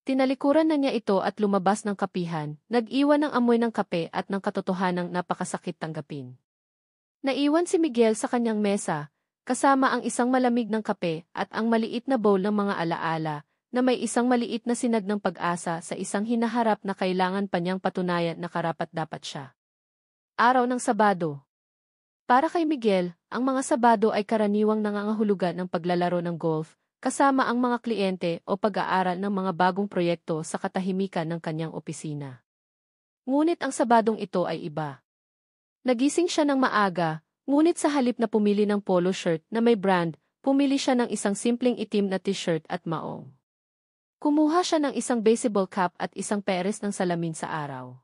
Tinalikuran na niya ito at lumabas ng kapihan, nag-iwan ng amoy ng kape at ng katotohanang napakasakit tanggapin. Naiwan si Miguel sa kanyang mesa, kasama ang isang malamig ng kape at ang maliit na bowl ng mga alaala, na may isang maliit na sinag ng pag-asa sa isang hinaharap na kailangan pa niyang patunayan na karapat-dapat siya. Araw ng Sabado. Para kay Miguel, ang mga Sabado ay karaniwang nangangahulugan ng paglalaro ng golf, kasama ang mga kliyente o pag-aaral ng mga bagong proyekto sa katahimikan ng kanyang opisina. Ngunit ang Sabadong ito ay iba. Nagising siya ng maaga, ngunit sa halip na pumili ng polo shirt na may brand, pumili siya ng isang simpleng itim na t-shirt at maong. Kumuha siya ng isang baseball cap at isang peres ng salamin sa araw.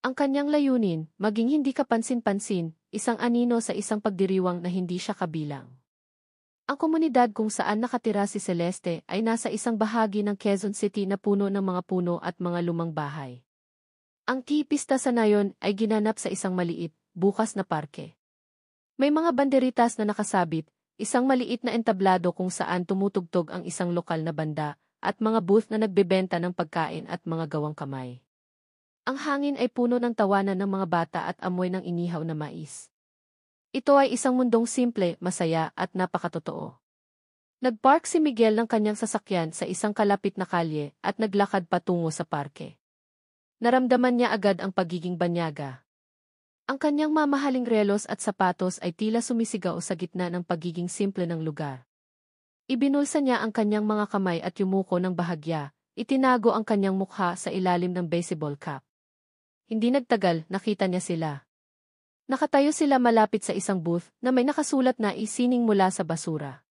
Ang kanyang layunin, maging hindi kapansin-pansin, isang anino sa isang pagdiriwang na hindi siya kabilang. Ang komunidad kung saan nakatira si Celeste ay nasa isang bahagi ng Quezon City na puno ng mga puno at mga lumang bahay. Ang pista sa nayon ay ginanap sa isang maliit, bukas na parke. May mga banderitas na nakasabit, isang maliit na entablado kung saan tumutugtog ang isang lokal na banda, at mga booth na nagbebenta ng pagkain at mga gawang kamay. Ang hangin ay puno ng tawanan ng mga bata at amoy ng inihaw na mais. Ito ay isang mundong simple, masaya at napakatotoo. Nagpark si Miguel ng kanyang sasakyan sa isang kalapit na kalye at naglakad patungo sa parke. Naramdaman niya agad ang pagiging banyaga. Ang kanyang mamahaling relos at sapatos ay tila sumisigaw sa gitna ng pagiging simple ng lugar. Ibinulsa niya ang kanyang mga kamay at yumuko ng bahagya, itinago ang kanyang mukha sa ilalim ng baseball cap. Hindi nagtagal, nakita niya sila. Nakatayo sila malapit sa isang booth na may nakasulat na isining mula sa basura.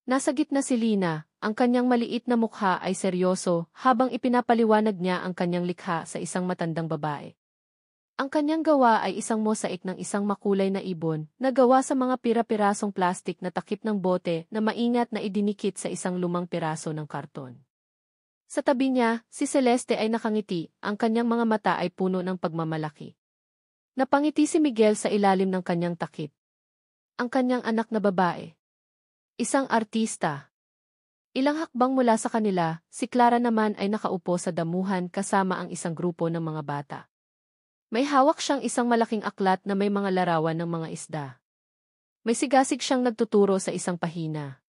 Nasa gitna si Lina, ang kanyang maliit na mukha ay seryoso habang ipinapaliwanag niya ang kanyang likha sa isang matandang babae. Ang kanyang gawa ay isang mosaik ng isang makulay na ibon na gawa sa mga pira-pirasong plastik na takip ng bote na maingat na idinikit sa isang lumang piraso ng karton. Sa tabi niya, si Celeste ay nakangiti, ang kanyang mga mata ay puno ng pagmamalaki. Napangiti si Miguel sa ilalim ng kanyang takip. Ang kanyang anak na babae. Isang artista. Ilang hakbang mula sa kanila, si Clara naman ay nakaupo sa damuhan kasama ang isang grupo ng mga bata. May hawak siyang isang malaking aklat na may mga larawan ng mga isda. May sigasig siyang nagtuturo sa isang pahina.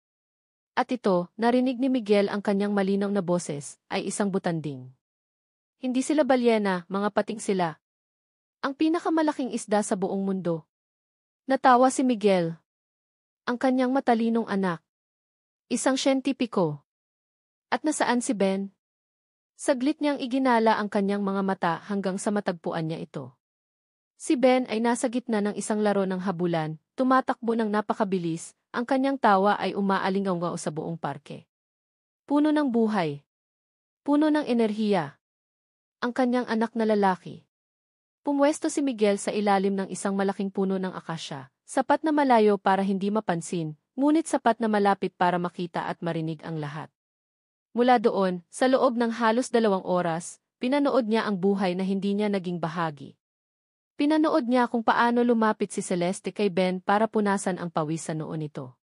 At ito, narinig ni Miguel ang kanyang malinaw na boses, ay isang butanding. Hindi sila balyena, mga pating sila. Ang pinakamalaking isda sa buong mundo. Natawa si Miguel. Ang kanyang matalinong anak. Isang siyentipiko. At nasaan si Ben? Saglit niyang iginala ang kanyang mga mata hanggang sa matagpuan niya ito. Si Ben ay nasa gitna ng isang laro ng habulan, tumatakbo ng napakabilis, ang kanyang tawa ay umaalingaw sa buong parke. Puno ng buhay. Puno ng enerhiya. Ang kanyang anak na lalaki. Pumwesto si Miguel sa ilalim ng isang malaking puno ng akasya, sapat na malayo para hindi mapansin, ngunit sapat na malapit para makita at marinig ang lahat. Mula doon, sa loob ng halos 2 oras, pinanood niya ang buhay na hindi niya naging bahagi. Pinanood niya kung paano lumapit si Celeste kay Ben para punasan ang pawis sa noo nito.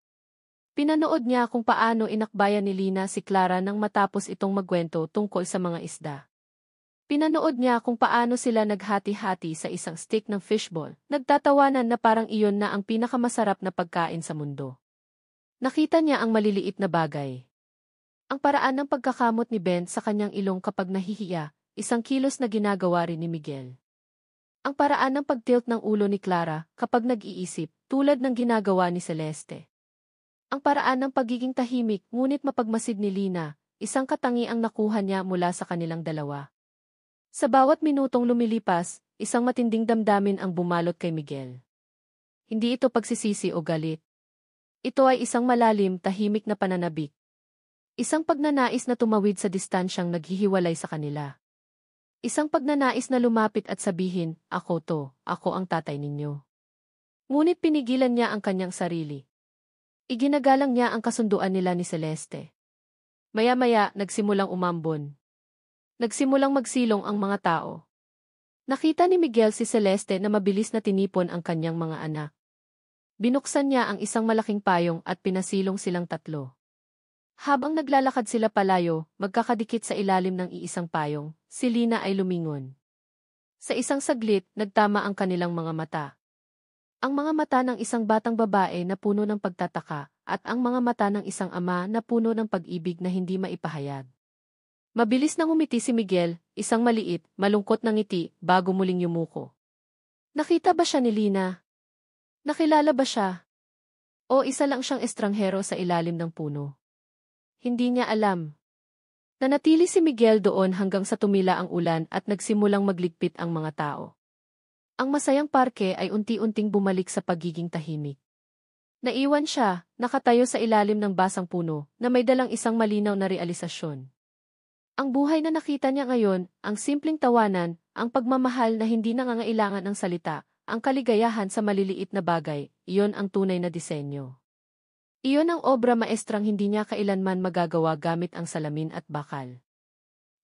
Pinanood niya kung paano inakbayan ni Lina si Clara nang matapos itong magkwento tungkol sa mga isda. Pinanood niya kung paano sila naghati-hati sa isang stick ng fishball, nagtatawanan na parang iyon na ang pinakamasarap na pagkain sa mundo. Nakita niya ang maliliit na bagay. Ang paraan ng pagkakamot ni Ben sa kanyang ilong kapag nahihiya, isang kilos na ginagawa rin ni Miguel. Ang paraan ng pagtilt ng ulo ni Clara kapag nag-iisip, tulad ng ginagawa ni Celeste. Ang paraan ng pagiging tahimik ngunit mapagmasid ni Lina, isang katangiang nakuha niya mula sa kanilang dalawa. Sa bawat minutong lumilipas, isang matinding damdamin ang bumalot kay Miguel. Hindi ito pagsisisi o galit. Ito ay isang malalim, tahimik na pananabik. Isang pagnanais na tumawid sa distansyang naghihiwalay sa kanila. Isang pagnanais na lumapit at sabihin, ako ang tatay ninyo. Ngunit pinigilan niya ang kanyang sarili. Iginagalang niya ang kasunduan nila ni Celeste. Maya-maya, nagsimulang umambon. Nagsimulang magsilong ang mga tao. Nakita ni Miguel si Celeste na mabilis na tinipon ang kanyang mga anak. Binuksan niya ang isang malaking payong at pinasilong silang tatlo. Habang naglalakad sila palayo, magkakadikit sa ilalim ng iisang payong, si Lina ay lumingon. Sa isang saglit, nagtama ang kanilang mga mata. Ang mga mata ng isang batang babae na puno ng pagtataka, at ang mga mata ng isang ama na puno ng pag-ibig na hindi maipahayag. Mabilis nang umiti si Miguel, isang maliit, malungkot na ngiti, bago muling yumuko. Nakita ba siya ni Lina? Nakilala ba siya? O isa lang siyang estranghero sa ilalim ng puno? Hindi niya alam. Nanatili si Miguel doon hanggang sa tumila ang ulan at nagsimulang magligpit ang mga tao. Ang masayang parke ay unti-unting bumalik sa pagiging tahimik. Naiwan siya, nakatayo sa ilalim ng basang puno, na may dalang isang malinaw na realisasyon. Ang buhay na nakita niya ngayon, ang simpleng tawanan, ang pagmamahal na hindi nangangailangan ng salita, ang kaligayahan sa maliliit na bagay, iyon ang tunay na disenyo. Iyon ang obra maestrang hindi niya kailanman magagawa gamit ang salamin at bakal.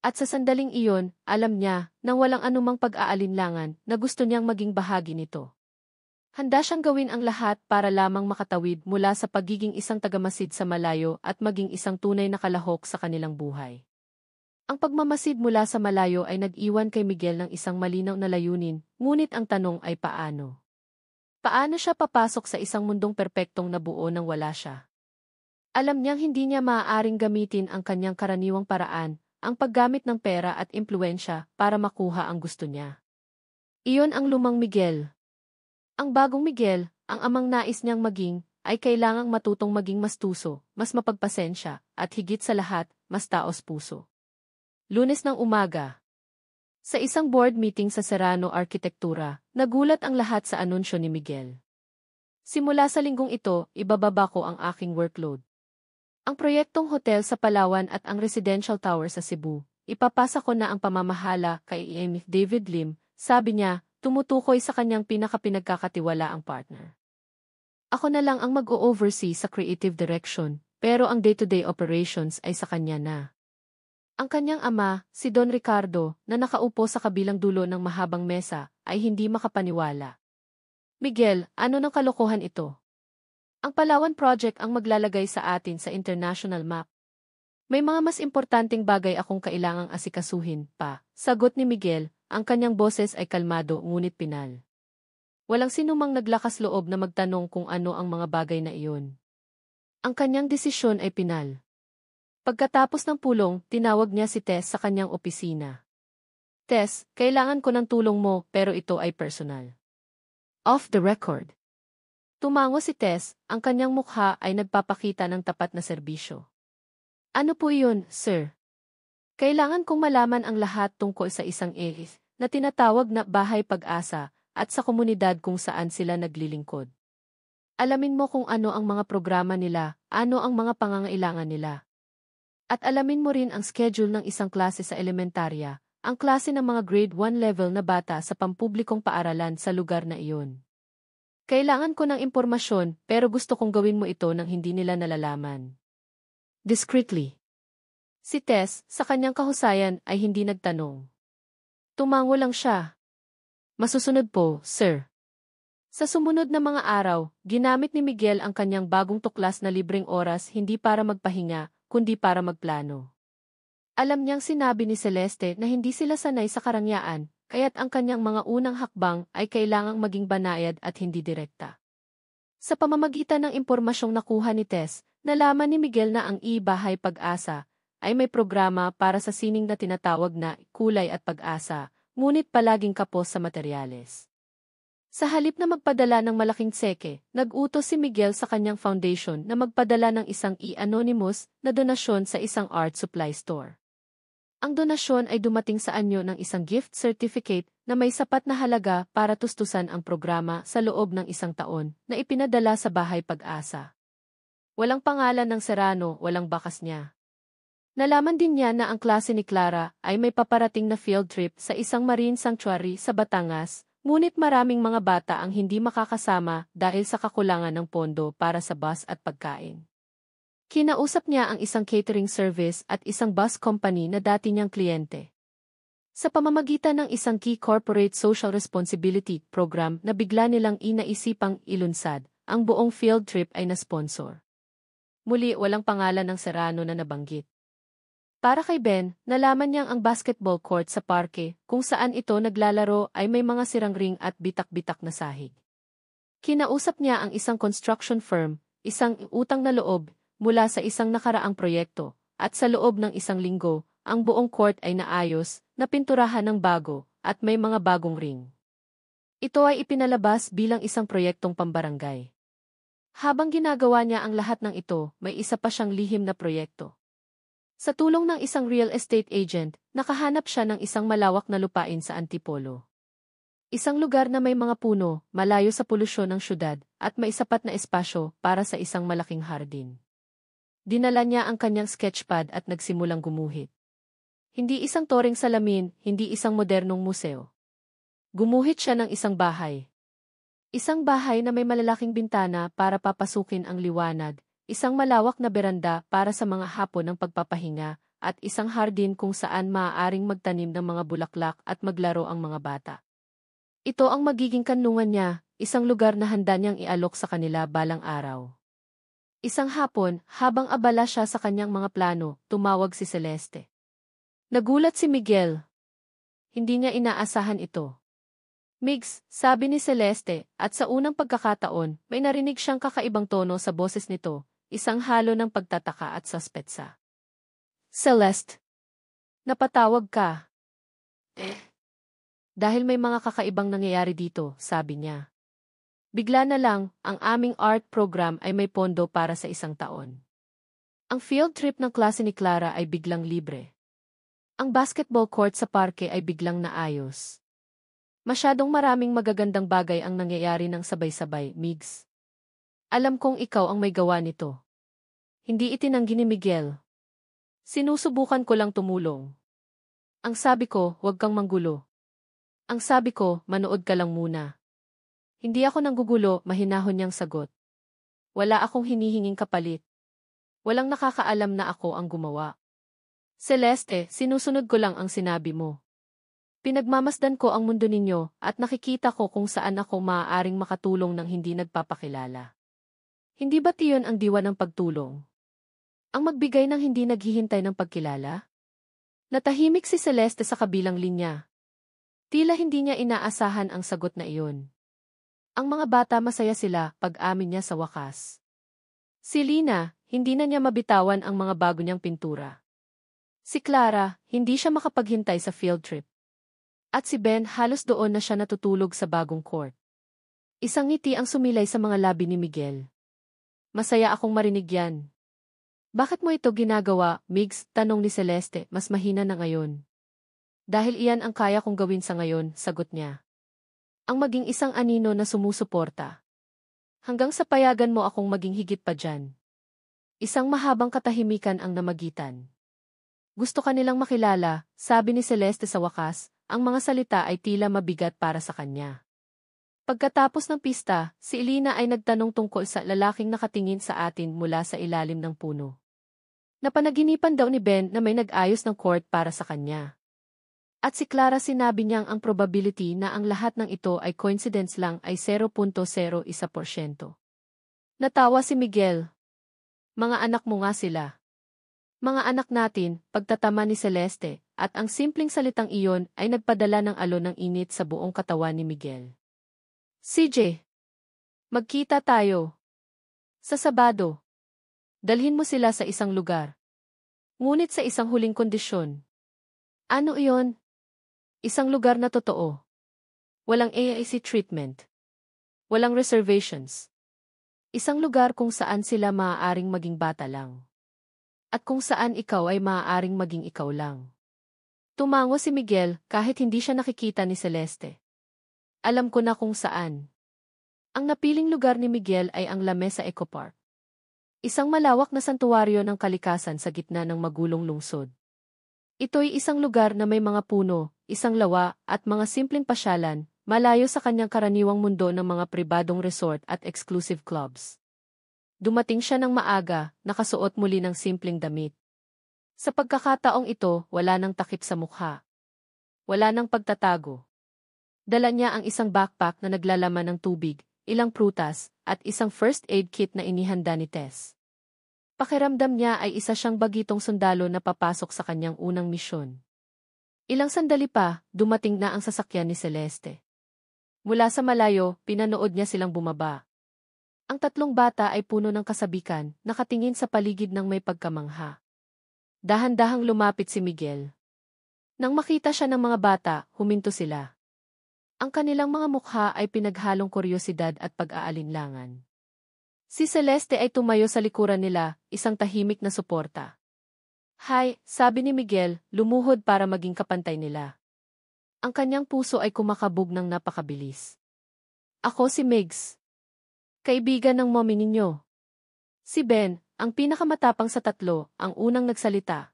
At sa sandaling iyon, alam niya, nang walang anumang pag-aalinlangan, na gusto niyang maging bahagi nito. Handa siyang gawin ang lahat para lamang makatawid mula sa pagiging isang tagamasid sa malayo at maging isang tunay na kalahok sa kanilang buhay. Ang pagmamasid mula sa malayo ay nag-iwan kay Miguel ng isang malinaw na layunin, ngunit ang tanong ay paano? Paano siya papasok sa isang mundong perpektong nabuo nang wala siya? Alam niyang hindi niya maaaring gamitin ang kanyang karaniwang paraan, ang paggamit ng pera at impluwensya para makuha ang gusto niya. Iyon ang lumang Miguel. Ang bagong Miguel, ang amang nais niyang maging, ay kailangang matutong maging mas tuso, mas mapagpasensya, at higit sa lahat, mas taos puso. Lunes ng umaga. Sa isang board meeting sa Serrano Arkitektura, nagulat ang lahat sa anunsyo ni Miguel. Simula sa linggong ito, ibababa ko ang aking workload. Ang proyektong hotel sa Palawan at ang residential tower sa Cebu, ipapasa ko na ang pamamahala kay David Lim, sabi niya, tumutukoy sa kanyang pinakapinagkakatiwalaang partner. Ako na lang ang mag-o-oversee sa creative direction, pero ang day-to-day operations ay sa kanya na. Ang kanyang ama, si Don Ricardo, na nakaupo sa kabilang dulo ng mahabang mesa, ay hindi makapaniwala. Miguel, ano ng kalokohan ito? Ang Palawan Project ang maglalagay sa atin sa international map. May mga mas importanteng bagay akong kailangang asikasuhin pa. Sagot ni Miguel, ang kanyang boses ay kalmado ngunit pinal. Walang sinumang naglakas loob na magtanong kung ano ang mga bagay na iyon. Ang kanyang desisyon ay pinal. Pagkatapos ng pulong, tinawag niya si Tess sa kanyang opisina. Tess, kailangan ko ng tulong mo pero ito ay personal. Off the record. Tumango si Tess, ang kanyang mukha ay nagpapakita ng tapat na serbisyo. Ano po iyon, sir? Kailangan kong malaman ang lahat tungkol sa isang na tinatawag na Bahay Pag-asa at sa komunidad kung saan sila naglilingkod. Alamin mo kung ano ang mga programa nila, ano ang mga pangangailangan nila. At alamin mo rin ang schedule ng isang klase sa elementarya, ang klase ng mga grade 1 level na bata sa pampublikong paaralan sa lugar na iyon. Kailangan ko ng impormasyon pero gusto kong gawin mo ito nang hindi nila nalalaman. Discreetly. Si Tess, sa kanyang kahusayan, ay hindi nagtanong. Tumango lang siya. Masusunod po, sir. Sa sumunod na mga araw, ginamit ni Miguel ang kanyang bagong tuklas na libreng oras hindi para magpahinga, kundi para magplano. Alam niyang sinabi ni Celeste na hindi sila sanay sa karangyaan, kaya't ang kanyang mga unang hakbang ay kailangang maging banayad at hindi direkta. Sa pamamagitan ng impormasyong nakuha ni Tess, nalaman ni Miguel na ang Bahay Pag-asa ay may programa para sa sining na tinatawag na kulay at pag-asa, ngunit palaging kapos sa materyales. Sa halip na magpadala ng malaking tseke, nag-utos si Miguel sa kanyang foundation na magpadala ng isang anonymous na donasyon sa isang art supply store. Ang donasyon ay dumating sa anyo ng isang gift certificate na may sapat na halaga para tustusan ang programa sa loob ng isang taon na ipinadala sa Bahay Pag-asa. Walang pangalan ng Serrano, walang bakas niya. Nalaman din niya na ang klase ni Clara ay may paparating na field trip sa isang marine sanctuary sa Batangas, ngunit maraming mga bata ang hindi makakasama dahil sa kakulangan ng pondo para sa bus at pagkain. Kinausap niya ang isang catering service at isang bus company na dati niyang kliyente. Sa pamamagitan ng isang key corporate social responsibility program na bigla nilang inaisipang ilunsad, ang buong field trip ay na-sponsor. Muli walang pangalan ng Serrano na nabanggit. Para kay Ben, nalaman niyang ang basketball court sa parke, kung saan ito naglalaro ay may mga sirang ring at bitak-bitak na sahig. Kinausap niya ang isang construction firm, isang utang na loob, mula sa isang nakaraang proyekto, at sa loob ng isang linggo, ang buong court ay naayos, napinturahan ng bago, at may mga bagong ring. Ito ay ipinalabas bilang isang proyektong pambarangay. Habang ginagawa niya ang lahat ng ito, may isa pa siyang lihim na proyekto. Sa tulong ng isang real estate agent, nakahanap siya ng isang malawak na lupain sa Antipolo. Isang lugar na may mga puno, malayo sa polusyon ng syudad, at may sapat na espasyo para sa isang malaking hardin. Dinala niya ang kanyang sketchpad at nagsimulang gumuhit. Hindi isang toreng salamin, hindi isang modernong museo. Gumuhit siya ng isang bahay. Isang bahay na may malalaking bintana para papasukin ang liwanag, isang malawak na beranda para sa mga hapon ng pagpapahinga, at isang hardin kung saan maaaring magtanim ng mga bulaklak at maglaro ang mga bata. Ito ang magiging kanlungan niya, isang lugar na handa niyang ialok sa kanila balang araw. Isang hapon, habang abala siya sa kanyang mga plano, tumawag si Celeste. Nagulat si Miguel. Hindi niya inaasahan ito. Migs, sabi ni Celeste, at sa unang pagkakataon, may narinig siyang kakaibang tono sa boses nito, isang halo ng pagtataka at suspetsa. Celeste, napatawag ka. Dahil may mga kakaibang nangyayari dito, sabi niya. Bigla na lang, ang aming art program ay may pondo para sa isang taon. Ang field trip ng klase ni Clara ay biglang libre. Ang basketball court sa parke ay biglang naayos. Masyadong maraming magagandang bagay ang nangyayari ng sabay-sabay, Migs. Alam kong ikaw ang may gawa nito. Hindi itinanggi ni Miguel. Sinusubukan ko lang tumulong. Ang sabi ko, huwag kang manggulo. Ang sabi ko, manood ka lang muna. Hindi ako nanggugulo, mahinahon niyang sagot. Wala akong hinihinging kapalit. Walang nakakaalam na ako ang gumawa. Celeste, sinusunod ko lang ang sinabi mo. Pinagmamasdan ko ang mundo ninyo at nakikita ko kung saan ako maaaring makatulong ng hindi nagpapakilala. Hindi ba't iyon ang diwa ng pagtulong? Ang magbigay ng hindi naghihintay ng pagkilala? Natahimik si Celeste sa kabilang linya. Tila hindi niya inaasahan ang sagot na iyon. Ang mga bata masaya sila pag-amin niya sa wakas. Si Lina, hindi na niya mabitawan ang mga bago niyang pintura. Si Clara, hindi siya makapaghintay sa field trip. At si Ben halos doon na siya natutulog sa bagong court. Isang ngiti ang sumilay sa mga labi ni Miguel. Masaya akong marinig yan. Bakit mo ito ginagawa, Migs? Tanong ni Celeste, mas mahina na ngayon. Dahil iyan ang kaya kong gawin sa ngayon, sagot niya. Ang maging isang anino na sumusuporta. Hanggang sa payagan mo akong maging higit pa dyan. Isang mahabang katahimikan ang namagitan. Gusto ka nilang makilala, sabi ni Celeste sa wakas, ang mga salita ay tila mabigat para sa kanya. Pagkatapos ng pista, si Elina ay nagtanong tungkol sa lalaking nakatingin sa atin mula sa ilalim ng puno. Napanaginipan daw ni Ben na may nag-ayos ng court para sa kanya. At si Clara sinabi niyang ang probability na ang lahat ng ito ay coincidence lang ay 0.01%. Natawa si Miguel. Mga anak mo nga sila. Mga anak natin, pagtatama ni Celeste, at ang simpleng salitang iyon ay nagpadala ng alon ng init sa buong katawan ni Miguel. CJ, magkita tayo. Sa Sabado. Dalhin mo sila sa isang lugar. Ngunit sa isang huling kondisyon. Ano iyon? Isang lugar na totoo. Walang AIC treatment. Walang reservations. Isang lugar kung saan sila maaaring maging bata lang. At kung saan ikaw ay maaaring maging ikaw lang. Tumango si Miguel kahit hindi siya nakikita ni Celeste. Alam ko na kung saan. Ang napiling lugar ni Miguel ay ang La Mesa Eco Park. Isang malawak na santuwaryo ng kalikasan sa gitna ng magulong lungsod. Ito'y isang lugar na may mga puno, isang lawa, at mga simpleng pasyalan, malayo sa kanyang karaniwang mundo ng mga pribadong resort at exclusive clubs. Dumating siya ng maaga, nakasuot muli ng simpleng damit. Sa pagkakataong ito, wala nang takip sa mukha. Wala nang pagtatago. Dala niya ang isang backpack na naglalaman ng tubig, ilang prutas, at isang first aid kit na inihanda ni Tess. Pakiramdam niya ay isa siyang bagitong sundalo na papasok sa kanyang unang misyon. Ilang sandali pa, dumating na ang sasakyan ni Celeste. Mula sa malayo, pinanood niya silang bumaba. Ang tatlong bata ay puno ng kasabikan, nakatingin sa paligid ng may pagkamangha. Dahan-dahang lumapit si Miguel. Nang makita siya ng mga bata, huminto sila. Ang kanilang mga mukha ay pinaghalong kuryosidad at pag-aalinlangan. Si Celeste ay tumayo sa likuran nila, isang tahimik na suporta. Hay, sabi ni Miguel, lumuhod para maging kapantay nila. Ang kanyang puso ay kumakabog ng napakabilis. Ako si Migs. Kaibigan ng mommy ninyo. Si Ben, ang pinakamatapang sa tatlo, ang unang nagsalita.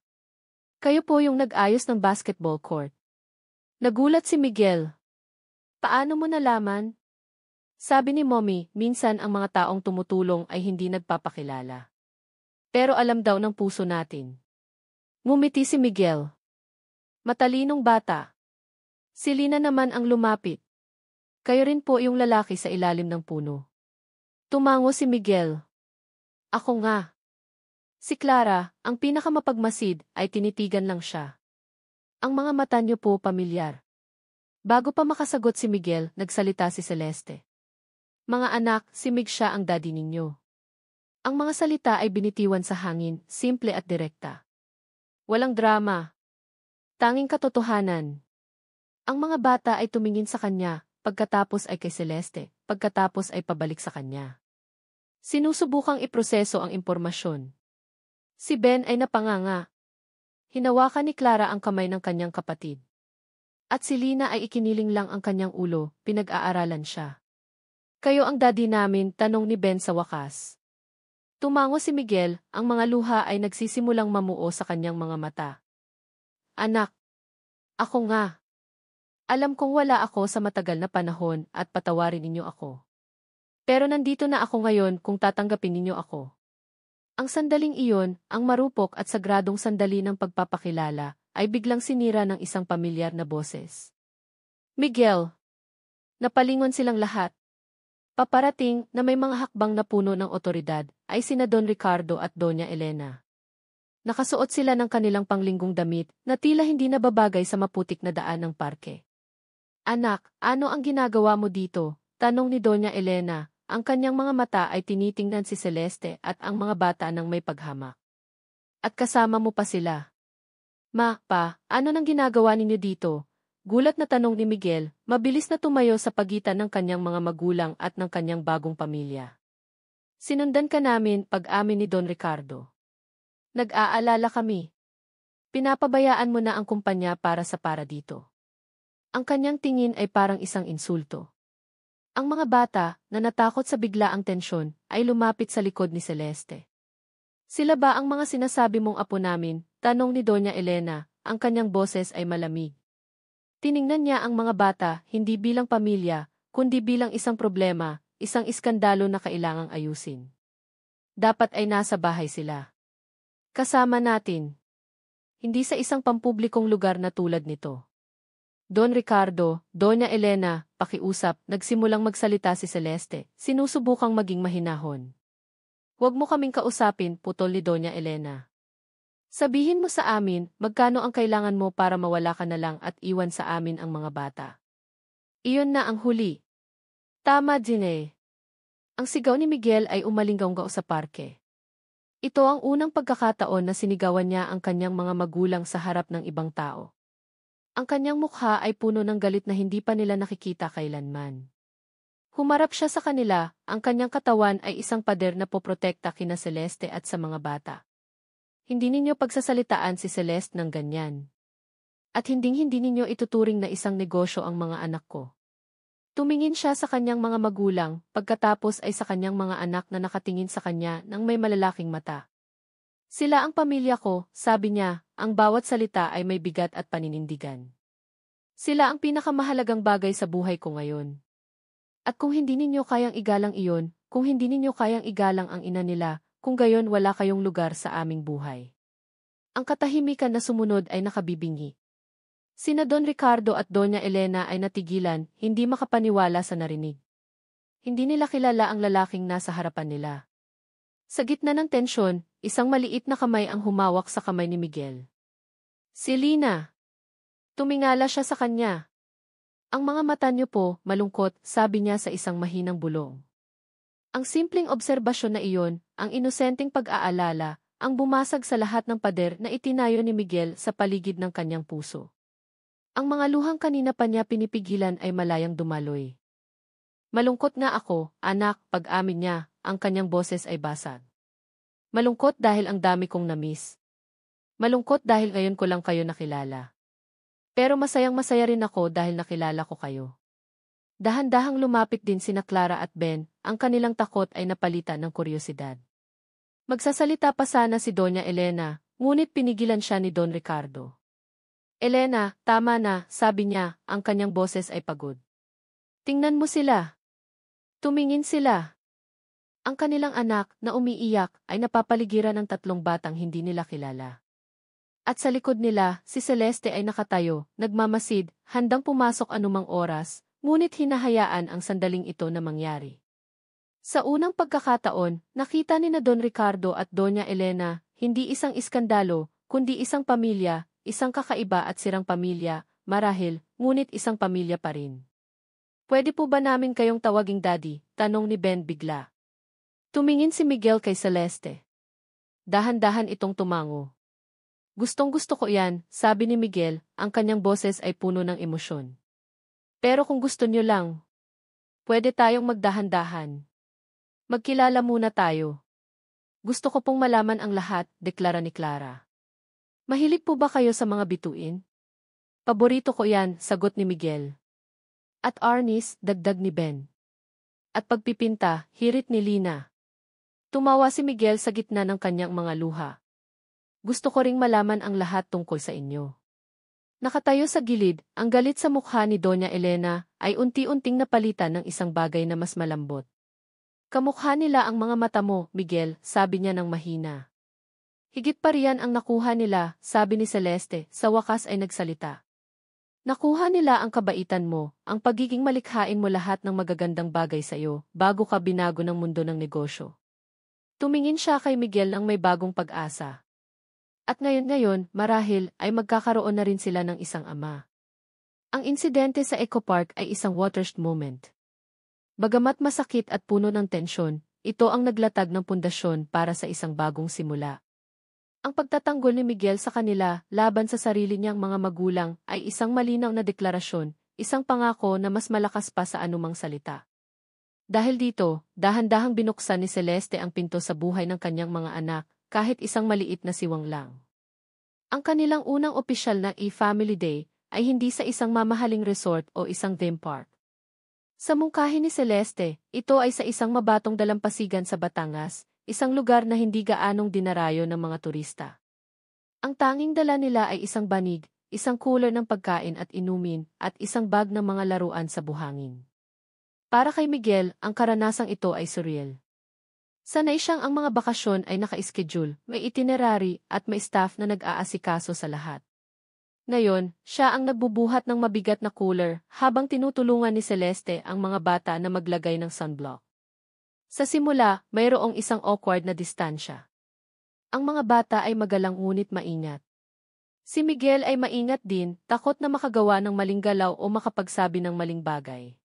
Kayo po yung nag-ayos ng basketball court. Nagulat si Miguel. Paano mo nalaman? Sabi ni Mommy, minsan ang mga taong tumutulong ay hindi nagpapakilala. Pero alam daw ng puso natin. Ngumiti si Miguel. Matalinong bata. Si Lina naman ang lumapit. Kayo rin po yung lalaki sa ilalim ng puno. Tumango si Miguel. Ako nga. Si Clara, ang pinakamapagmasid, ay tinitigan lang siya. Ang mga mata niyo po pamilyar. Bago pa makasagot si Miguel, nagsalita si Celeste. Mga anak, si Mig siya ang daddy ninyo. Ang mga salita ay binitiwan sa hangin, simple at direkta. Walang drama. Tanging katotohanan. Ang mga bata ay tumingin sa kanya, pagkatapos ay kay Celeste, pagkatapos ay pabalik sa kanya. Sinusubukang iproseso ang impormasyon. Si Ben ay napanganga. Hinawakan ni Clara ang kamay ng kanyang kapatid. At si Lina ay ikiniling lang ang kanyang ulo, pinag-aaralan siya. Kayo ang daddy namin, tanong ni Ben sa wakas. Tumango si Miguel, ang mga luha ay nagsisimulang mamuo sa kanyang mga mata. Anak. Ako nga. Alam kong wala ako sa matagal na panahon at patawarin ninyo ako. Pero nandito na ako ngayon kung tatanggapin ninyo ako. Ang sandaling iyon, ang marupok at sagradong sandali ng pagpapakilala, ay biglang sinira ng isang pamilyar na boses. Miguel! Napalingon silang lahat. Paparating na may mga hakbang na puno ng otoridad ay sina Don Ricardo at Doña Elena. Nakasuot sila ng kanilang panglinggong damit na tila hindi nababagay sa maputik na daan ng parke. Anak, ano ang ginagawa mo dito? Tanong ni Doña Elena. Ang kanyang mga mata ay tinitingnan si Celeste at ang mga bata ng may paghamak. At kasama mo pa sila. Ma, pa, ano nang ginagawa ninyo dito? Gulat na tanong ni Miguel, mabilis na tumayo sa pagitan ng kanyang mga magulang at ng kanyang bagong pamilya. Sinundan ka namin, pag-amin ni Don Ricardo. Nag-aalala kami. Pinapabayaan mo na ang kumpanya para dito. Ang kanyang tingin ay parang isang insulto. Ang mga bata, na natakot sa biglaang tensyon, ay lumapit sa likod ni Celeste. Sila ba ang mga sinasabi mong apo namin? Tanong ni Doña Elena, ang kanyang boses ay malamig. Tiningnan niya ang mga bata, hindi bilang pamilya, kundi bilang isang problema, isang iskandalo na kailangang ayusin. Dapat ay nasa bahay sila. Kasama natin. Hindi sa isang pampublikong lugar na tulad nito. Don Ricardo, Doña Elena, pakiusap, nagsimulang magsalita si Celeste, sinusubukang maging mahinahon. Huwag mo kaming kausapin, putol ni Doña Elena. Sabihin mo sa amin, magkano ang kailangan mo para mawala ka na lang at iwan sa amin ang mga bata. Iyon na ang huli. Tama din eh. Ang sigaw ni Miguel ay umalinggaw sa parke. Ito ang unang pagkakataon na sinigawan niya ang kanyang mga magulang sa harap ng ibang tao. Ang kanyang mukha ay puno ng galit na hindi pa nila nakikita kailanman. Humarap siya sa kanila, ang kanyang katawan ay isang pader na poprotekta kina Celeste at sa mga bata. Hindi ninyo pagsasalitaan si Celeste ng ganyan. At hinding-hindi ninyo ituturing na isang negosyo ang mga anak ko. Tumingin siya sa kanyang mga magulang, pagkatapos ay sa kanyang mga anak na nakatingin sa kanya ng may malalaking mata. Sila ang pamilya ko, sabi niya, ang bawat salita ay may bigat at paninindigan. Sila ang pinakamahalagang bagay sa buhay ko ngayon. At kung hindi ninyo kayang igalang iyon, kung hindi ninyo kayang igalang ang ina nila, kung gayon wala kayong lugar sa aming buhay. Ang katahimikan na sumunod ay nakabibingi. Sina Don Ricardo at Doña Elena ay natigilan, hindi makapaniwala sa narinig. Hindi nila kilala ang lalaking nasa harapan nila. Sa gitna ng tensyon, isang maliit na kamay ang humawak sa kamay ni Miguel. Si Lina. Tumingala siya sa kanya. Ang mga mata niyo po, malungkot, sabi niya sa isang mahinang bulong. Ang simpleng obserbasyon na iyon, ang inosenteng pag-aalala, ang bumasag sa lahat ng pader na itinayo ni Miguel sa paligid ng kanyang puso. Ang mga luhang kanina pa niya pinipigilan ay malayang dumaloy. Malungkot nga ako, anak, pag-amin niya, ang kanyang boses ay basag. Malungkot dahil ang dami kong namiss. Malungkot dahil ngayon ko lang kayo nakilala. Pero masayang-masaya rin ako dahil nakilala ko kayo. Dahan-dahang lumapit din sina Clara at Ben, ang kanilang takot ay napalitan ng kuryosidad. Magsasalita pa sana si Doña Elena, ngunit pinigilan siya ni Don Ricardo. Elena, tama na, sabi niya, ang kanyang boses ay pagod. Tingnan mo sila. Tumingin sila. Ang kanilang anak, na umiiyak, ay napapaligiran ng tatlong batang hindi nila kilala. At sa likod nila, si Celeste ay nakatayo, nagmamasid, handang pumasok anumang oras, ngunit hinahayaan ang sandaling ito na mangyari. Sa unang pagkakataon, nakita ni na Don Ricardo at Doña Elena, hindi isang iskandalo, kundi isang pamilya, isang kakaiba at sirang pamilya, marahil, ngunit isang pamilya pa rin. Pwede po ba namin kayong tawaging daddy? Tanong ni Ben bigla. Tumingin si Miguel kay Celeste. Dahan-dahan itong tumango. Gustong-gusto ko yan, sabi ni Miguel, ang kanyang boses ay puno ng emosyon. Pero kung gusto niyo lang, pwede tayong magdahan-dahan. Magkilala muna tayo. Gusto ko pong malaman ang lahat, deklara ni Clara. Mahilig po ba kayo sa mga bituin? Paborito ko yan, sagot ni Miguel. At arnis, dagdag ni Ben. At pagpipinta, hirit ni Lina. Tumawa si Miguel sa gitna ng kanyang mga luha. Gusto ko ring malaman ang lahat tungkol sa inyo. Nakatayo sa gilid, ang galit sa mukha ni Doña Elena ay unti-unting napalitan ng isang bagay na mas malambot. Kamukha nila ang mga mata mo, Miguel, sabi niya ng mahina. Higit pa riyan ang nakuha nila, sabi ni Celeste, sa wakas ay nagsalita. Nakuha nila ang kabaitan mo, ang pagiging malikhain mo lahat ng magagandang bagay sa iyo, bago ka binago ng mundo ng negosyo. Tumingin siya kay Miguel ang may bagong pag-asa. At ngayon, marahil, ay magkakaroon na rin sila ng isang ama. Ang insidente sa Eco Park ay isang watershed moment. Bagamat masakit at puno ng tensyon, ito ang naglatag ng pundasyon para sa isang bagong simula. Ang pagtatanggol ni Miguel sa kanila laban sa sarili niyang mga magulang ay isang malinaw na deklarasyon, isang pangako na mas malakas pa sa anumang salita. Dahil dito, dahan-dahang binuksan ni Celeste ang pinto sa buhay ng kanyang mga anak, kahit isang maliit na siwang lang. Ang kanilang unang opisyal na family day ay hindi sa isang mamahaling resort o isang theme park. Sa mungkahi ni Celeste, ito ay sa isang mabatong dalampasigan sa Batangas, isang lugar na hindi gaanong dinarayo ng mga turista. Ang tanging dala nila ay isang banig, isang cooler ng pagkain at inumin, at isang bag ng mga laruan sa buhangin. Para kay Miguel, ang karanasang ito ay surreal. Sanay siyang ang mga bakasyon ay naka-schedule, may itinerary, at may staff na nag-aasikaso sa lahat. Ngayon, siya ang nagbubuhat ng mabigat na cooler habang tinutulungan ni Celeste ang mga bata na maglagay ng sunblock. Sa simula, mayroong isang awkward na distansya. Ang mga bata ay magalang ngunit maingat. Si Miguel ay maingat din, takot na makagawa ng maling galaw o makapagsabi ng maling bagay.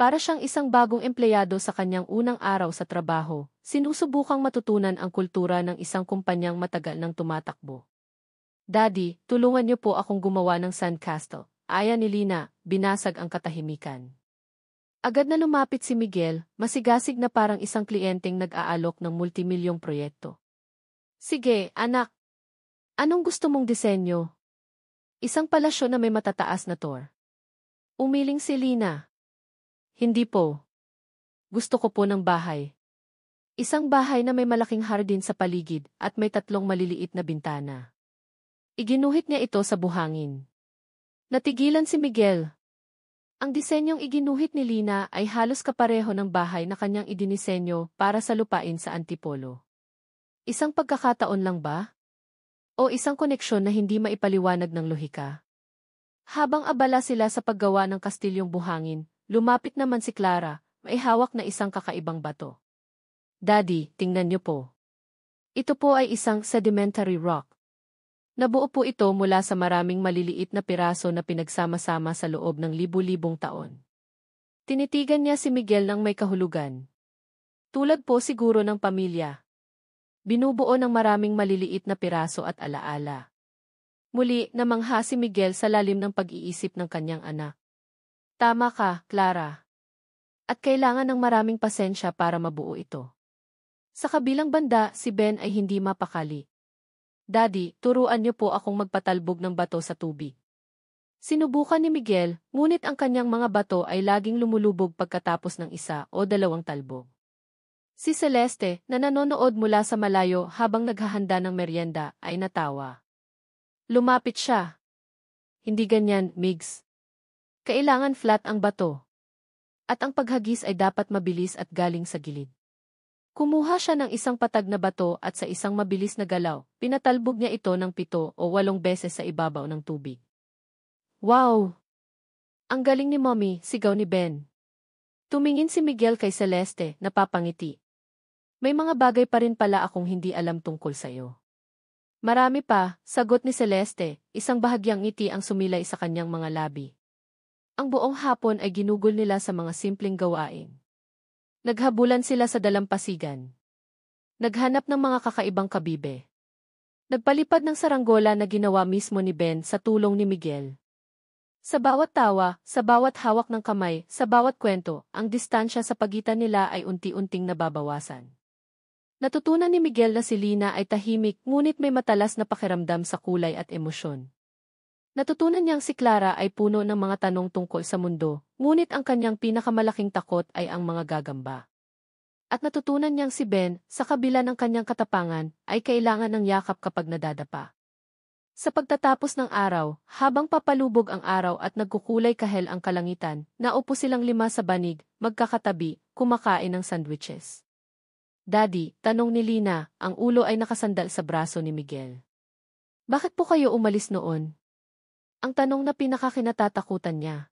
Para siyang isang bagong empleyado sa kanyang unang araw sa trabaho, sinusubukang matutunan ang kultura ng isang kumpanyang matagal nang tumatakbo. Daddy, tulungan niyo po akong gumawa ng sandcastle. Aya ni Lina, binasag ang katahimikan. Agad na lumapit si Miguel, masigasig na parang isang kliyenteng nag-aalok ng multimilyong proyekto. Sige, anak. Anong gusto mong disenyo? Isang palasyo na may matataas na tower. Umiling si Lina. Hindi po. Gusto ko po ng bahay. Isang bahay na may malaking hardin sa paligid at may 3 maliliit na bintana. Iginuhit niya ito sa buhangin. Natigilan si Miguel. Ang disenyong iginuhit ni Lina ay halos kapareho ng bahay na kanyang idinisenyo para sa lupain sa Antipolo. Isang pagkakataon lang ba? O isang koneksyon na hindi maipaliwanag ng lohika? Habang abala sila sa paggawa ng kastilyong buhangin, lumapit naman si Clara, may hawak na isang kakaibang bato. Daddy, tingnan niyo po. Ito po ay isang sedimentary rock. Nabuo po ito mula sa maraming maliliit na piraso na pinagsama-sama sa loob ng libu-libong taon. Tinitigan niya si Miguel ng may kahulugan. Tulad po siguro ng pamilya. Binubuo ng maraming maliliit na piraso at alaala. Muli, namangha si Miguel sa lalim ng pag-iisip ng kanyang anak. Tama ka, Clara. At kailangan ng maraming pasensya para mabuo ito. Sa kabilang banda, si Ben ay hindi mapakali. Daddy, turuan niyo po akong magpatalbog ng bato sa tubig. Sinubukan ni Miguel, ngunit ang kanyang mga bato ay laging lumulubog pagkatapos ng 1 o 2 talbog. Si Celeste, na nanonood mula sa malayo habang naghahanda ng merienda, ay natawa. Lumapit siya. Hindi ganyan, Migs. Kailangan flat ang bato. At ang paghagis ay dapat mabilis at galing sa gilid. Kumuha siya ng isang patag na bato at sa isang mabilis na galaw, pinatalbog niya ito ng 7 o 8 beses sa ibabaw ng tubig. Wow! Ang galing ni Mommy, sigaw ni Ben. Tumingin si Miguel kay Celeste, napapangiti. May mga bagay pa rin pala akong hindi alam tungkol sa'yo. Marami pa, sagot ni Celeste, isang bahagyang ngiti ang sumilay sa kanyang mga labi. Ang buong hapon ay ginugol nila sa mga simpleng gawain. Naghabulan sila sa dalampasigan. Naghanap ng mga kakaibang kabibe. Nagpalipad ng saranggola na ginawa mismo ni Ben sa tulong ni Miguel. Sa bawat tawa, sa bawat hawak ng kamay, sa bawat kwento, ang distansya sa pagitan nila ay unti-unting nababawasan. Natutunan ni Miguel na si Lina ay tahimik ngunit may matalas na pakiramdam sa kulay at emosyon. Natutunan niyang si Clara ay puno ng mga tanong tungkol sa mundo, ngunit ang kanyang pinakamalaking takot ay ang mga gagamba. At natutunan niyang si Ben, sa kabila ng kanyang katapangan, ay kailangan ng yakap kapag nadadapa. Sa pagtatapos ng araw, habang papalubog ang araw at nagkukulay kahel ang kalangitan, naupo silang 5 sa banig, magkakatabi, kumakain ng sandwiches. Daddy, tanong ni Lina, ang ulo ay nakasandal sa braso ni Miguel. Bakit po kayo umalis noon? Ang tanong na pinakakinatatakutan niya.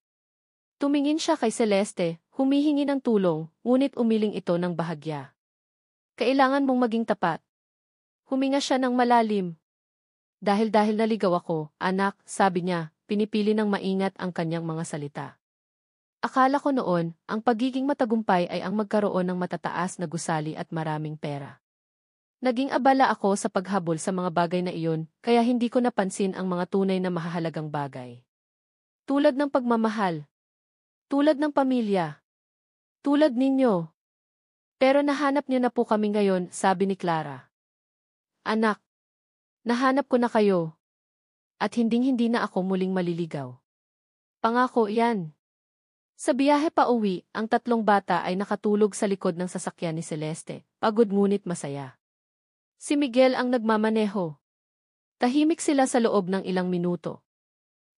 Tumingin siya kay Celeste, humihingi ng tulong, ngunit umiling ito ng bahagya. Kailangan mong maging tapat. Huminga siya ng malalim. Dahil naligaw ako, anak, sabi niya, pinipili ng maingat ang kanyang mga salita. Akala ko noon, ang pagiging matagumpay ay ang magkaroon ng matataas na gusali at maraming pera. Naging abala ako sa paghabol sa mga bagay na iyon, kaya hindi ko napansin ang mga tunay na mahahalagang bagay. Tulad ng pagmamahal. Tulad ng pamilya. Tulad ninyo. Pero nahanap niyo na po kami ngayon, sabi ni Clara. Anak, nahanap ko na kayo. At hinding-hindi na ako muling maliligaw. Pangako yan. Sa biyahe pa uwi, ang 3 bata ay nakatulog sa likod ng sasakyan ni Celeste, pagod ngunit masaya. Si Miguel ang nagmamaneho. Tahimik sila sa loob ng ilang minuto.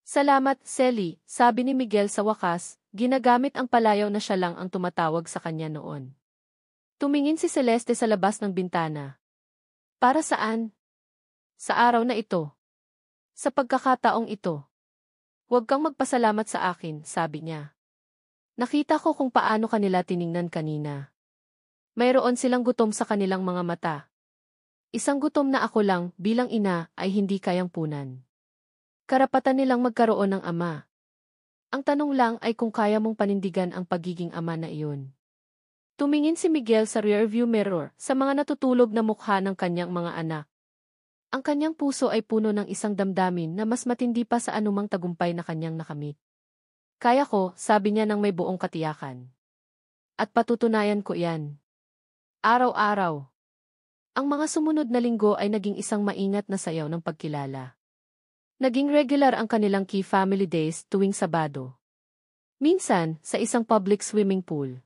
Salamat, Selly, sabi ni Miguel sa wakas, ginagamit ang palayaw na siya lang ang tumatawag sa kanya noon. Tumingin si Celeste sa labas ng bintana. Para saan? Sa araw na ito. Sa pagkakataong ito. Huwag kang magpasalamat sa akin, sabi niya. Nakita ko kung paano kanila tiningnan kanina. Mayroon silang gutom sa kanilang mga mata. Isang gutom na ako lang, bilang ina, ay hindi kayang punan. Karapatan nilang magkaroon ng ama. Ang tanong lang ay kung kaya mong panindigan ang pagiging ama na iyon. Tumingin si Miguel sa rearview mirror sa mga natutulog na mukha ng kanyang mga anak. Ang kanyang puso ay puno ng isang damdamin na mas matindi pa sa anumang tagumpay na kanyang nakamit. Kaya ko, sabi niya ng may buong katiyakan. At patutunayan ko yan. Araw-araw. Ang mga sumunod na linggo ay naging isang maingat na sayaw ng pagkilala. Naging regular ang kanilang key family days tuwing Sabado. Minsan, sa isang public swimming pool.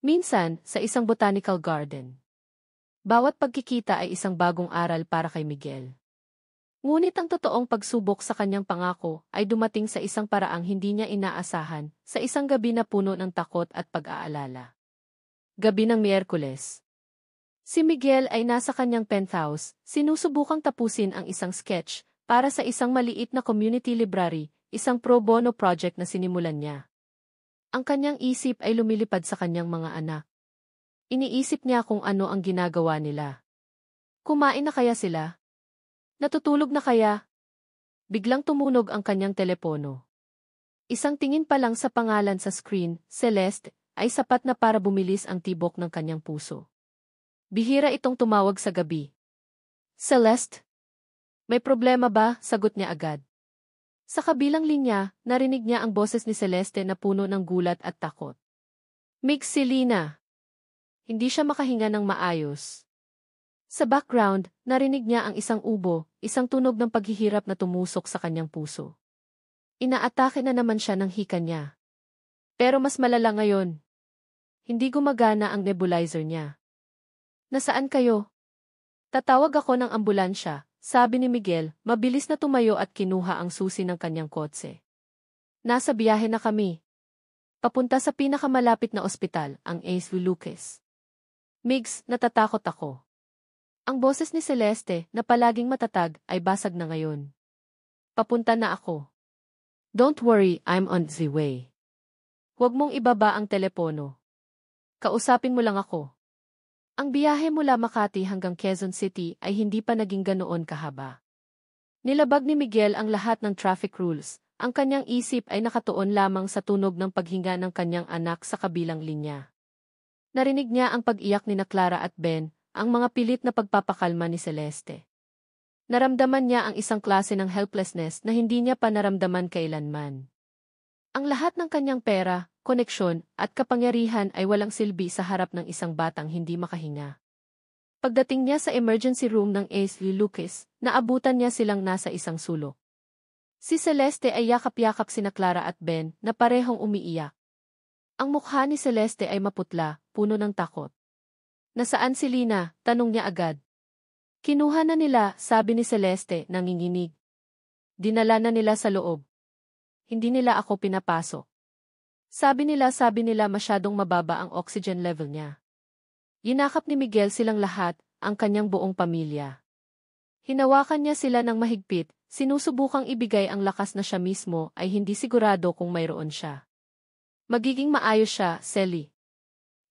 Minsan, sa isang botanical garden. Bawat pagkikita ay isang bagong aral para kay Miguel. Ngunit ang totoong pagsubok sa kanyang pangako ay dumating sa isang paraang hindi niya inaasahan, sa isang gabi na puno ng takot at pag-aalala. Gabi ng Miyerkules. Si Miguel ay nasa kanyang penthouse, sinusubukang tapusin ang isang sketch para sa isang maliit na community library, isang pro bono project na sinimulan niya. Ang kanyang isip ay lumilipad sa kanyang mga anak. Iniisip niya kung ano ang ginagawa nila. Kumain na kaya sila? Natutulog na kaya? Biglang tumunog ang kanyang telepono. Isang tingin pa lang sa pangalan sa screen, Celeste, ay sapat na para bumilis ang tibok ng kanyang puso. Bihira itong tumawag sa gabi. Celeste? May problema ba? Sagot niya agad. Sa kabilang linya, narinig niya ang boses ni Celeste na puno ng gulat at takot. Mig, si Lina. Hindi siya makahinga ng maayos. Sa background, narinig niya ang isang ubo, isang tunog ng paghihirap na tumusok sa kanyang puso. Inaatake na naman siya ng hika niya. Pero mas malala ngayon. Hindi gumagana ang nebulizer niya. Nasaan kayo? Tatawag ako ng ambulansya, sabi ni Miguel, mabilis na tumayo at kinuha ang susi ng kanyang kotse. Nasa biyahe na kami. Papunta sa pinakamalapit na ospital, ang Ace Lucas. Migs, natatakot ako. Ang boses ni Celeste, na palaging matatag, ay basag na ngayon. Papunta na ako. Don't worry, I'm on the way. Huwag mong ibaba ang telepono. Kausapin mo lang ako. Ang biyahe mula Makati hanggang Quezon City ay hindi pa naging ganoon kahaba. Nilabag ni Miguel ang lahat ng traffic rules. Ang kanyang isip ay nakatuon lamang sa tunog ng paghinga ng kanyang anak sa kabilang linya. Narinig niya ang pag-iyak ni Clara at Ben, ang mga pilit na pagpapakalma ni Celeste. Naramdaman niya ang isang klase ng helplessness na hindi niya pa naramdaman kailanman. Ang lahat ng kanyang pera, koneksyon, at kapangyarihan ay walang silbi sa harap ng isang batang hindi makahinga. Pagdating niya sa emergency room ng Ashley Lucas, naabutan niya silang nasa isang sulok. Si Celeste ay yakap-yakap sina Clara at Ben na parehong umiiyak. Ang mukha ni Celeste ay maputla, puno ng takot. Nasaan si Lina? Tanong niya agad. Kinuha na nila, sabi ni Celeste, nanginginig. Dinala na nila sa loob. Hindi nila ako pinapasok. Sabi nila masyadong mababa ang oxygen level niya. Yinakap ni Miguel silang lahat, ang kanyang buong pamilya. Hinawakan niya sila ng mahigpit, sinusubukang ibigay ang lakas na siya mismo ay hindi sigurado kung mayroon siya. Magiging maayos siya, Sally.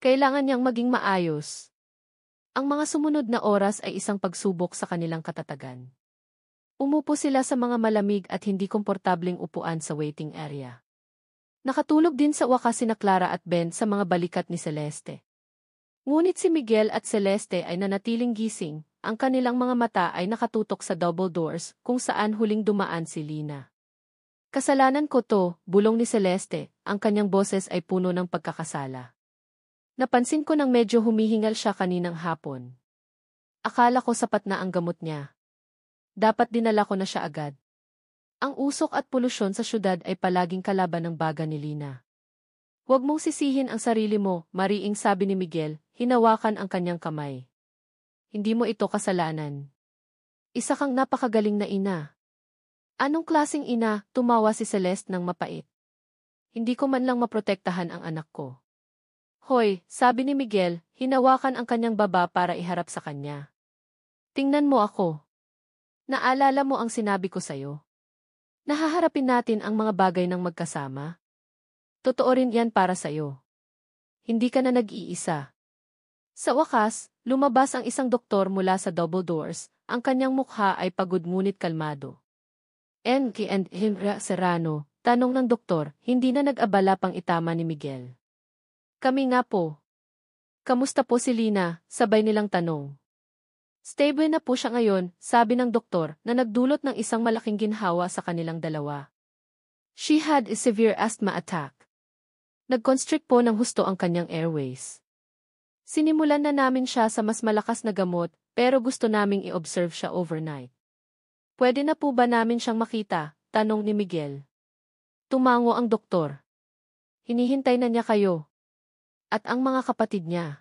Kailangan niyang maging maayos. Ang mga sumunod na oras ay isang pagsubok sa kanilang katatagan. Umupo sila sa mga malamig at hindi komportabling upuan sa waiting area. Nakatulog din sa wakas sina Clara at Ben sa mga balikat ni Celeste. Ngunit si Miguel at Celeste ay nanatiling gising, ang kanilang mga mata ay nakatutok sa double doors kung saan huling dumaan si Lina. Kasalanan ko to, bulong ni Celeste, ang kanyang boses ay puno ng pagkakasala. Napansin ko nang medyo humihingal siya kaninang hapon. Akala ko sapat na ang gamot niya. Dapat dinala ko na siya agad. Ang usok at polusyon sa syudad ay palaging kalaban ng baga ni Lina. Huwag mong sisihin ang sarili mo, mariing sabi ni Miguel, hinawakan ang kanyang kamay. Hindi mo ito kasalanan. Isa kang napakagaling na ina. Anong klaseng ina? Tumawa si Celeste ng mapait. Hindi ko man lang maprotektahan ang anak ko. Hoy, sabi ni Miguel, hinawakan ang kanyang baba para iharap sa kanya. Tingnan mo ako. Naalala mo ang sinabi ko sa'yo? Nahaharapin natin ang mga bagay ng magkasama? Totoo rin yan para sa'yo. Hindi ka na nag-iisa. Sa wakas, lumabas ang isang doktor mula sa double doors, ang kanyang mukha ay pagod ngunit kalmado. Enki and Himra Serrano, tanong ng doktor, hindi na nag-abala pang itama ni Miguel. Kami nga po. Kamusta po si Lina? Sabay nilang tanong. Stable na po siya ngayon, sabi ng doktor na nagdulot ng isang malaking ginhawa sa kanilang dalawa. She had a severe asthma attack. Nag-constrict po ng husto ang kanyang airways. Sinimulan na namin siya sa mas malakas na gamot, pero gusto naming i-observe siya overnight. Pwede na po ba namin siyang makita? Tanong ni Miguel. Tumango ang doktor. Hinihintay na niya kayo. At ang mga kapatid niya.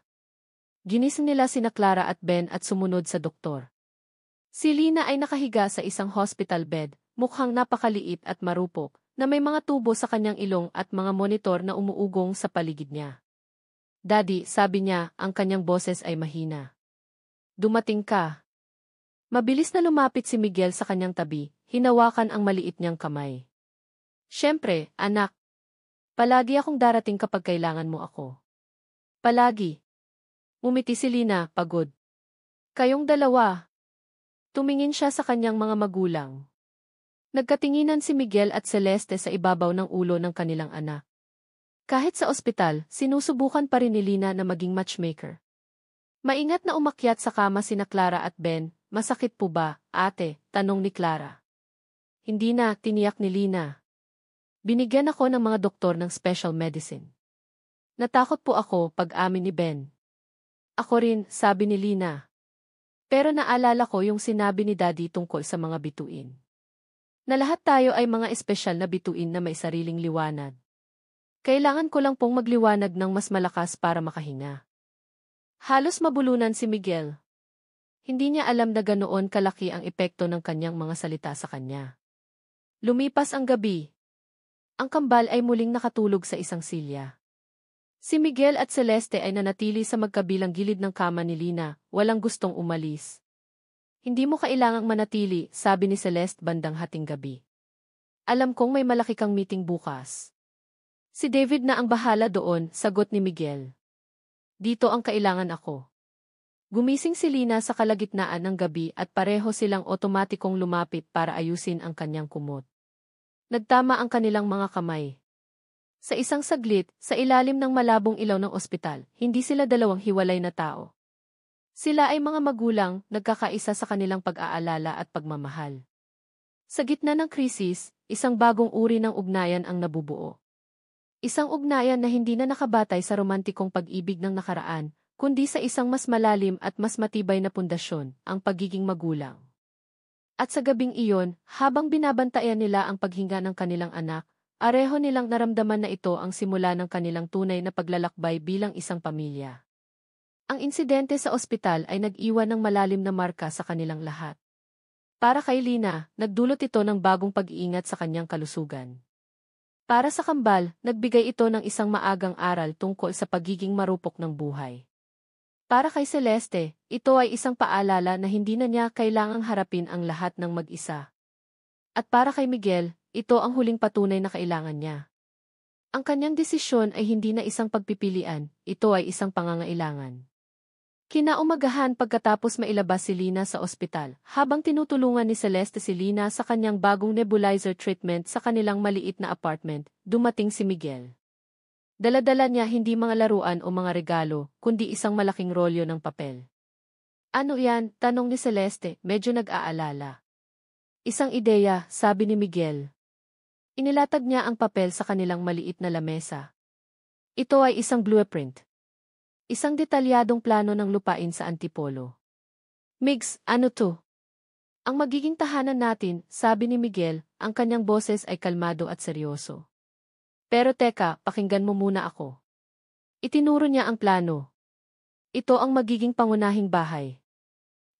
Ginising nila sina Clara at Ben at sumunod sa doktor. Si Lina ay nakahiga sa isang hospital bed, mukhang napakaliit at marupok, na may mga tubo sa kanyang ilong at mga monitor na umuugong sa paligid niya. Daddy, sabi niya, ang kanyang boses ay mahina. Dumating ka. Mabilis na lumapit si Miguel sa kanyang tabi, hinawakan ang maliit niyang kamay. Siyempre, anak. Palagi akong darating kapag kailangan mo ako. Palagi. Umiti si Lina, pagod. Kayong dalawa. Tumingin siya sa kanyang mga magulang. Nagkatinginan si Miguel at Celeste sa ibabaw ng ulo ng kanilang anak. Kahit sa ospital, sinusubukan pa rin ni Lina na maging matchmaker. Maingat na umakyat sa kama sina Clara at Ben, masakit po ba, ate? Tanong ni Clara. Hindi na, tiniyak ni Lina. Binigyan ako ng mga doktor ng special medicine. Natakot po ako pag-amin ni Ben. Ako rin, sabi ni Lina. Pero naalala ko yung sinabi ni Daddy tungkol sa mga bituin. Na lahat tayo ay mga espesyal na bituin na may sariling liwanag. Kailangan ko lang pong magliwanag ng mas malakas para makahinga. Halos mabulunan si Miguel. Hindi niya alam na ganoon kalaki ang epekto ng kanyang mga salita sa kanya. Lumipas ang gabi. Ang kambal ay muling nakatulog sa isang silya. Si Miguel at Celeste ay nanatili sa magkabilang gilid ng kama ni Lina, walang gustong umalis. Hindi mo kailangang manatili, sabi ni Celeste bandang hating gabi. Alam kong may malaki kang meeting bukas. Si David na ang bahala doon, sagot ni Miguel. Dito ang kailangan ako. Gumising si Lina sa kalagitnaan ng gabi at pareho silang otomatikong lumapit para ayusin ang kanyang kumot. Nagtama ang kanilang mga kamay. Sa isang saglit, sa ilalim ng malabong ilaw ng ospital, hindi sila dalawang hiwalay na tao. Sila ay mga magulang, nagkakaisa sa kanilang pag-aalala at pagmamahal. Sa gitna ng krisis, isang bagong uri ng ugnayan ang nabubuo. Isang ugnayan na hindi na nakabatay sa romantikong pag-ibig ng nakaraan, kundi sa isang mas malalim at mas matibay na pundasyon, ang pagiging magulang. At sa gabing iyon, habang binabantayan nila ang paghinga ng kanilang anak, areho nilang naramdaman na ito ang simula ng kanilang tunay na paglalakbay bilang isang pamilya. Ang insidente sa ospital ay nag-iwan ng malalim na marka sa kanilang lahat. Para kay Lina, nagdulot ito ng bagong pag-iingat sa kanyang kalusugan. Para sa kambal, nagbigay ito ng isang maagang aral tungkol sa pagiging marupok ng buhay. Para kay Celeste, ito ay isang paalala na hindi na niya kailangang harapin ang lahat ng mag-isa. At para kay Miguel, ito ang huling patunay na kailangan niya. Ang kanyang desisyon ay hindi na isang pagpipilian, ito ay isang pangangailangan. Kinaumagahan pagkatapos mailabas si Lina sa ospital, habang tinutulungan ni Celeste si Lina sa kanyang bagong nebulizer treatment sa kanilang maliit na apartment, dumating si Miguel. Dala-dala niya hindi mga laruan o mga regalo, kundi isang malaking rolyo ng papel. Ano yan? Tanong ni Celeste, medyo nag-aalala. Isang ideya, sabi ni Miguel. Inilatag niya ang papel sa kanilang maliit na lamesa. Ito ay isang blueprint. Isang detalyadong plano ng lupain sa Antipolo. Migs, ano to? Ang magiging tahanan natin, sabi ni Miguel, ang kanyang boses ay kalmado at seryoso. Pero teka, pakinggan mo muna ako. Itinuro niya ang plano. Ito ang magiging pangunahing bahay.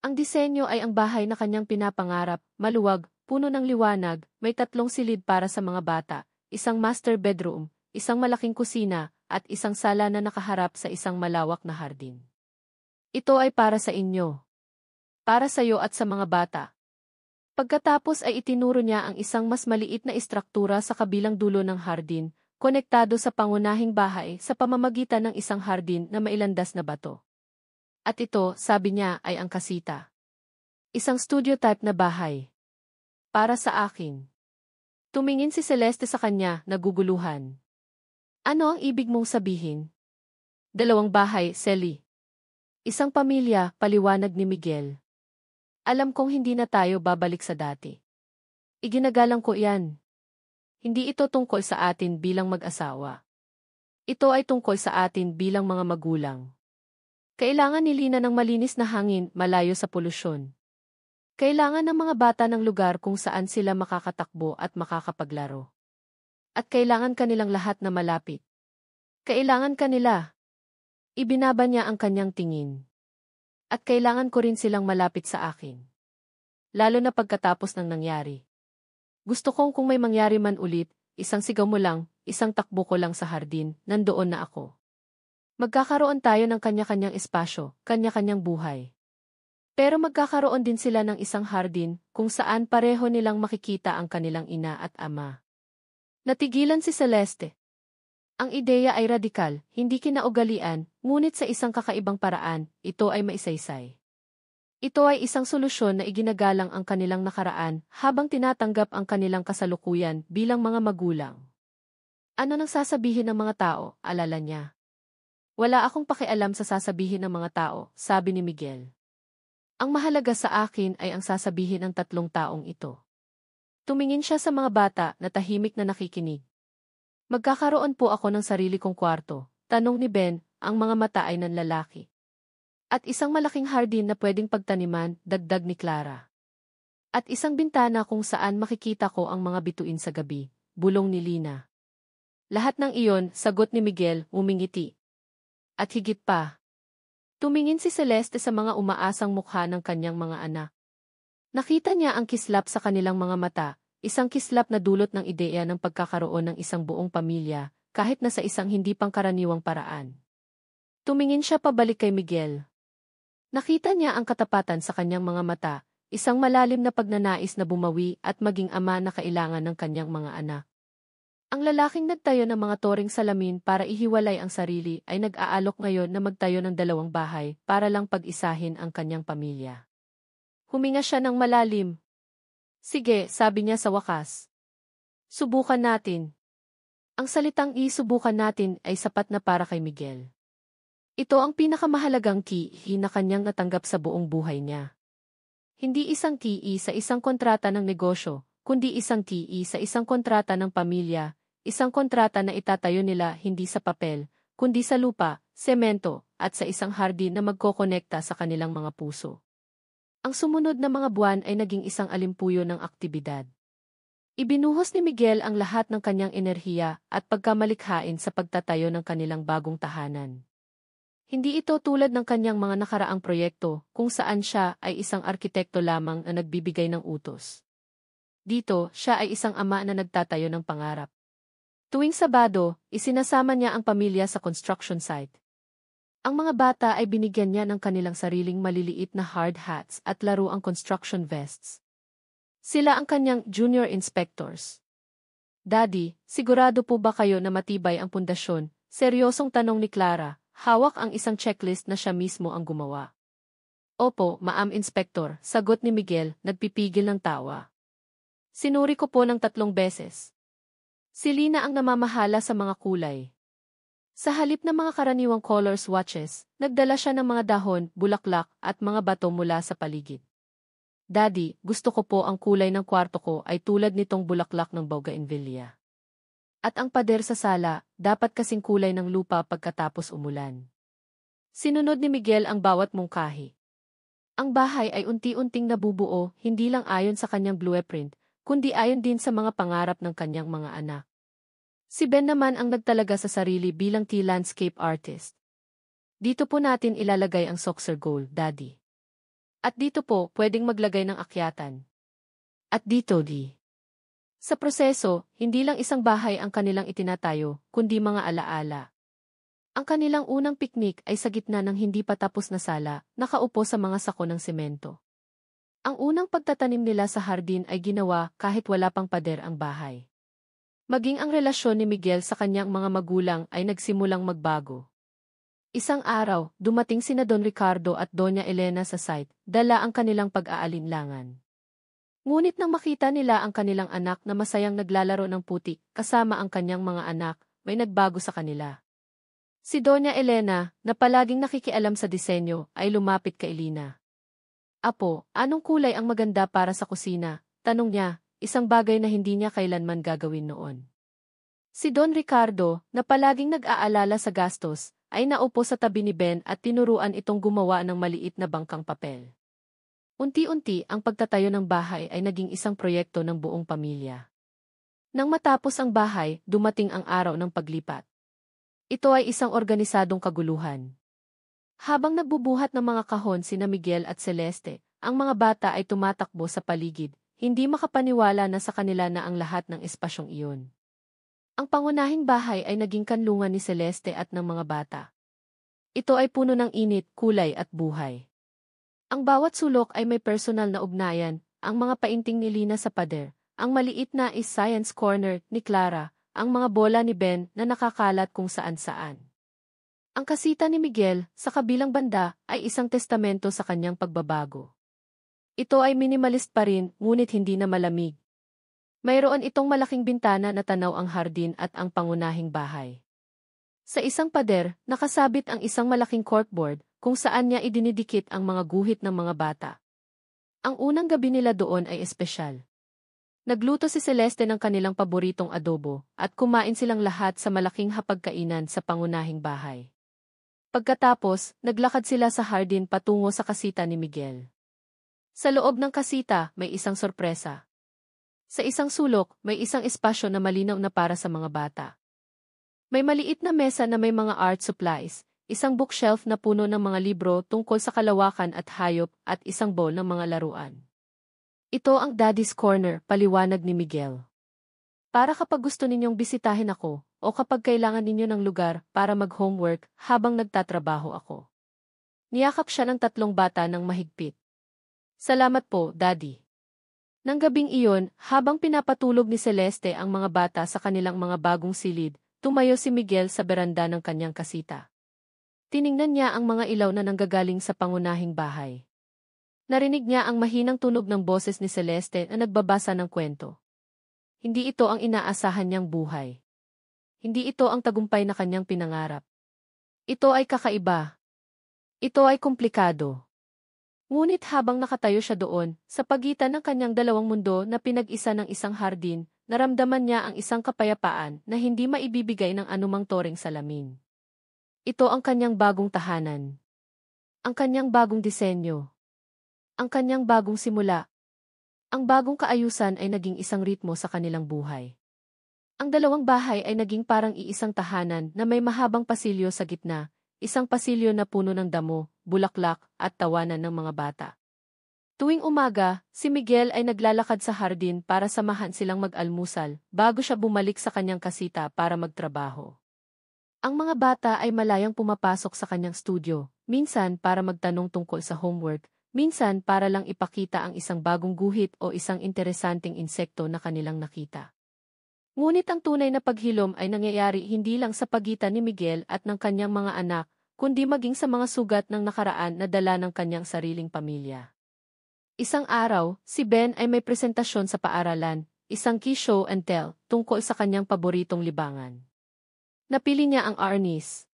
Ang disenyo ay ang bahay na kanyang pinapangarap, maluwag, puno ng liwanag, may 3 silid para sa mga bata, isang master bedroom, isang malaking kusina, at isang sala na nakaharap sa isang malawak na hardin. Ito ay para sa inyo. Para sa iyo at sa mga bata. Pagkatapos ay itinuro niya ang isang mas maliit na istruktura sa kabilang dulo ng hardin, konektado sa pangunahing bahay sa pamamagitan ng isang hardin na mailandas na bato. At ito, sabi niya, ay ang kasita. Isang studio type na bahay. Para sa akin. Tumingin si Celeste sa kanya, naguguluhan. Ano ang ibig mong sabihin? 2 bahay, Celi. Isang pamilya, paliwanag ni Miguel. Alam kong hindi na tayo babalik sa dati. Iginagalang ko yan. Hindi ito tungkol sa atin bilang mag-asawa. Ito ay tungkol sa atin bilang mga magulang. Kailangan ni Lina ng malinis na hangin, malayo sa polusyon. Kailangan ng mga bata ng lugar kung saan sila makakatakbo at makakapaglaro. At kailangan kanilang lahat na malapit. Kailangan kanila. Ibinaba niya ang kanyang tingin. At kailangan ko rin silang malapit sa akin. Lalo na pagkatapos ng nangyari. Gusto kong kung may mangyari man ulit, isang sigaw mo lang, isang takbo ko lang sa hardin, nandoon na ako. Magkakaroon tayo ng kanya-kanyang espasyo, kanya-kanyang buhay. Pero magkakaroon din sila ng isang hardin, kung saan pareho nilang makikita ang kanilang ina at ama. Natigilan si Celeste. Ang ideya ay radikal, hindi kinaugalian, ngunit sa isang kakaibang paraan, ito ay maisaysay. Ito ay isang solusyon na iginagalang ang kanilang nakaraan habang tinatanggap ang kanilang kasalukuyan bilang mga magulang. Ano nang sasabihin ng mga tao, alala niya. Wala akong pakialam sa sasabihin ng mga tao, sabi ni Miguel. Ang mahalaga sa akin ay ang sasabihin ng 3 taong ito. Tumingin siya sa mga bata na tahimik na nakikinig. Magkakaroon po ako ng sarili kong kwarto, tanong ni Ben, ang mga mata ay nanlalaki. At isang malaking hardin na pwedeng pagtaniman, dagdag ni Clara. At isang bintana kung saan makikita ko ang mga bituin sa gabi, bulong ni Lina. Lahat ng iyon, sagot ni Miguel, umingiti. At higit pa. Tumingin si Celeste sa mga umaasang mukha ng kanyang mga anak. Nakita niya ang kislap sa kanilang mga mata, isang kislap na dulot ng ideya ng pagkakaroon ng isang buong pamilya, kahit na sa isang hindi pangkaraniwang paraan. Tumingin siya pabalik kay Miguel. Nakita niya ang katapatan sa kanyang mga mata, isang malalim na pagnanais na bumawi at maging ama na kailangan ng kanyang mga anak. Ang lalaking nagtayo ng mga toring salamin para ihiwalay ang sarili ay nag-aalok ngayon na magtayo ng 2 bahay para lang pag-isahin ang kanyang pamilya. Huminga siya ng malalim. Sige, sabi niya sa wakas. Subukan natin. Ang salitang subukan natin ay sapat na para kay Miguel. Ito ang pinakamahalagang key na kanyang natanggap sa buong buhay niya. Hindi isang key sa isang kontrata ng negosyo, kundi isang key sa isang kontrata ng pamilya, isang kontrata na itatayo nila hindi sa papel, kundi sa lupa, semento, at sa isang hardin na magkokonekta sa kanilang mga puso. Ang sumunod na mga buwan ay naging isang alimpuyo ng aktibidad. Ibinuhos ni Miguel ang lahat ng kanyang enerhiya at pagkamalikhain sa pagtatayo ng kanilang bagong tahanan. Hindi ito tulad ng kanyang mga nakaraang proyekto kung saan siya ay isang arkitekto lamang na nagbibigay ng utos. Dito, siya ay isang ama na nagtatayo ng pangarap. Tuwing Sabado, isinasama niya ang pamilya sa construction site. Ang mga bata ay binigyan niya ng kanilang sariling maliliit na hard hats at laruang construction vests. Sila ang kanyang junior inspectors. Daddy, sigurado po ba kayo na matibay ang pundasyon? Seryosong tanong ni Clara, hawak ang isang checklist na siya mismo ang gumawa. Opo, Ma'am Inspector, sagot ni Miguel, nagpipigil ng tawa. Sinuri ko po ng 3 beses. Si Lina ang namamahala sa mga kulay. Sa halip ng mga karaniwang color swatches, nagdala siya ng mga dahon, bulaklak, at mga bato mula sa paligid. Daddy, gusto ko po ang kulay ng kwarto ko ay tulad nitong bulaklak ng bougainvillea. At ang pader sa sala, dapat kasing kulay ng lupa pagkatapos umulan. Sinunod ni Miguel ang bawat mungkahi. Ang bahay ay unti-unting nabubuo, hindi lang ayon sa kanyang blueprint, kundi ayon din sa mga pangarap ng kanyang mga anak. Si Ben naman ang nagtalaga sa sarili bilang landscape artist. Dito po natin ilalagay ang saucer goal, Daddy. At dito po, pwedeng maglagay ng akyatan. At dito, di. Sa proseso, hindi lang isang bahay ang kanilang itinatayo, kundi mga alaala. Ang kanilang unang piknik ay sa gitna ng hindi pa tapos na sala, nakaupo sa mga sako ng semento. Ang unang pagtatanim nila sa hardin ay ginawa kahit wala pang pader ang bahay. Maging ang relasyon ni Miguel sa kanyang mga magulang ay nagsimulang magbago. Isang araw, dumating sina Don Ricardo at Doña Elena sa site, dala ang kanilang pag-aalinlangan. Ngunit nang makita nila ang kanilang anak na masayang naglalaro ng putik kasama ang kanyang mga anak, may nagbago sa kanila. Si Doña Elena, na palaging nakikialam sa disenyo, ay lumapit kay Lina. Apo, anong kulay ang maganda para sa kusina? Tanong niya, isang bagay na hindi niya kailanman gagawin noon. Si Don Ricardo, na palaging nag-aalala sa gastos, ay naupo sa tabi ni Ben at tinuruan itong gumawa ng maliit na bangkang papel. Unti-unti ang pagtatayo ng bahay ay naging isang proyekto ng buong pamilya. Nang matapos ang bahay, dumating ang araw ng paglipat. Ito ay isang organisadong kaguluhan. Habang nagbubuhat ng mga kahon sina Miguel at Celeste, ang mga bata ay tumatakbo sa paligid, hindi makapaniwala na sa kanila na ang lahat ng espasyong iyon. Ang pangunahing bahay ay naging kanlungan ni Celeste at ng mga bata. Ito ay puno ng init, kulay at buhay. Ang bawat sulok ay may personal na ugnayan, ang mga painting ni Lina sa pader, ang maliit na science corner ni Clara, ang mga bola ni Ben na nakakalat kung saan-saan. Ang kasita ni Miguel, sa kabilang banda, ay isang testamento sa kanyang pagbabago. Ito ay minimalist pa rin, ngunit hindi na malamig. Mayroon itong malaking bintana na tanaw ang hardin at ang pangunahing bahay. Sa isang pader, nakasabit ang isang malaking corkboard, kung saan niya idinidikit ang mga guhit ng mga bata. Ang unang gabi nila doon ay espesyal. Nagluto si Celeste ng kanilang paboritong adobo, at kumain silang lahat sa malaking hapagkainan sa pangunahing bahay. Pagkatapos, naglakad sila sa hardin patungo sa kasita ni Miguel. Sa loob ng kasita, may isang sorpresa. Sa isang sulok, may isang espasyo na malinaw na para sa mga bata. May maliit na mesa na may mga art supplies, isang bookshelf na puno ng mga libro tungkol sa kalawakan at hayop, at isang bowl ng mga laruan. Ito ang Daddy's Corner, paliwanag ni Miguel. Para kapag gusto ninyong bisitahin ako, o kapag kailangan ninyo ng lugar para mag-homework habang nagtatrabaho ako. Niyakap siya ng 3 bata ng mahigpit. Salamat po, Daddy. Nang gabing iyon, habang pinapatulog ni Celeste ang mga bata sa kanilang mga bagong silid, tumayo si Miguel sa beranda ng kanyang kasita. Tiningnan niya ang mga ilaw na nanggagaling sa pangunahing bahay. Narinig niya ang mahinang tunog ng boses ni Celeste na nagbabasa ng kwento. Hindi ito ang inaasahan niyang buhay. Hindi ito ang tagumpay na kanyang pinangarap. Ito ay kakaiba. Ito ay komplikado. Ngunit habang nakatayo siya doon, sa pagitan ng kanyang dalawang mundo na pinag-isa ng isang hardin, naramdaman niya ang isang kapayapaan na hindi maibibigay ng anumang toring salamin. Ito ang kanyang bagong tahanan. Ang kanyang bagong disenyo. Ang kanyang bagong simula. Ang bagong kaayusan ay naging isang ritmo sa kanilang buhay. Ang dalawang bahay ay naging parang iisang tahanan na may mahabang pasilyo sa gitna, isang pasilyo na puno ng damo, bulaklak, at tawanan ng mga bata. Tuwing umaga, si Miguel ay naglalakad sa hardin para samahan silang mag-almusal bago siya bumalik sa kanyang kasita para magtrabaho. Ang mga bata ay malayang pumapasok sa kanyang studio, minsan para magtanong tungkol sa homework, minsan para lang ipakita ang isang bagong guhit o isang interesanting insekto na kanilang nakita. Ngunit ang tunay na paghilom ay nangyayari hindi lang sa pagitan ni Miguel at ng kanyang mga anak, kundi maging sa mga sugat ng nakaraan na dala ng kanyang sariling pamilya. Isang araw, si Ben ay may presentasyon sa paaralan, isang key show and tell, tungkol sa kanyang paboritong libangan. Napili niya ang arnis.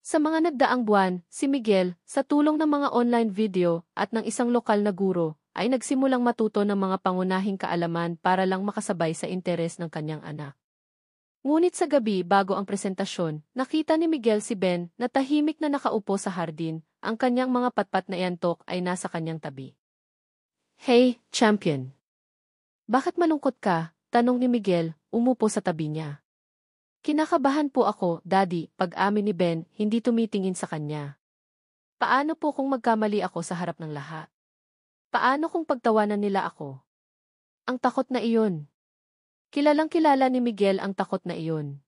Sa mga nagdaang buwan, si Miguel, sa tulong ng mga online video at ng isang lokal na guro, ay nagsimulang matuto ng mga pangunahing kaalaman para lang makasabay sa interes ng kanyang anak. Ngunit sa gabi bago ang presentasyon, nakita ni Miguel si Ben na tahimik na nakaupo sa hardin, ang kanyang mga patpat na iantok ay nasa kanyang tabi. "Hey, champion! Bakit malungkot ka?" tanong ni Miguel, umupo sa tabi niya. "Kinakabahan po ako, Daddy," pag-amin ni Ben, hindi tumitingin sa kanya. "Paano po kung magkamali ako sa harap ng lahat? Paano kung pagtawanan nila ako?" Ang takot na iyon. Kilalang-kilala ni Miguel ang takot na iyon.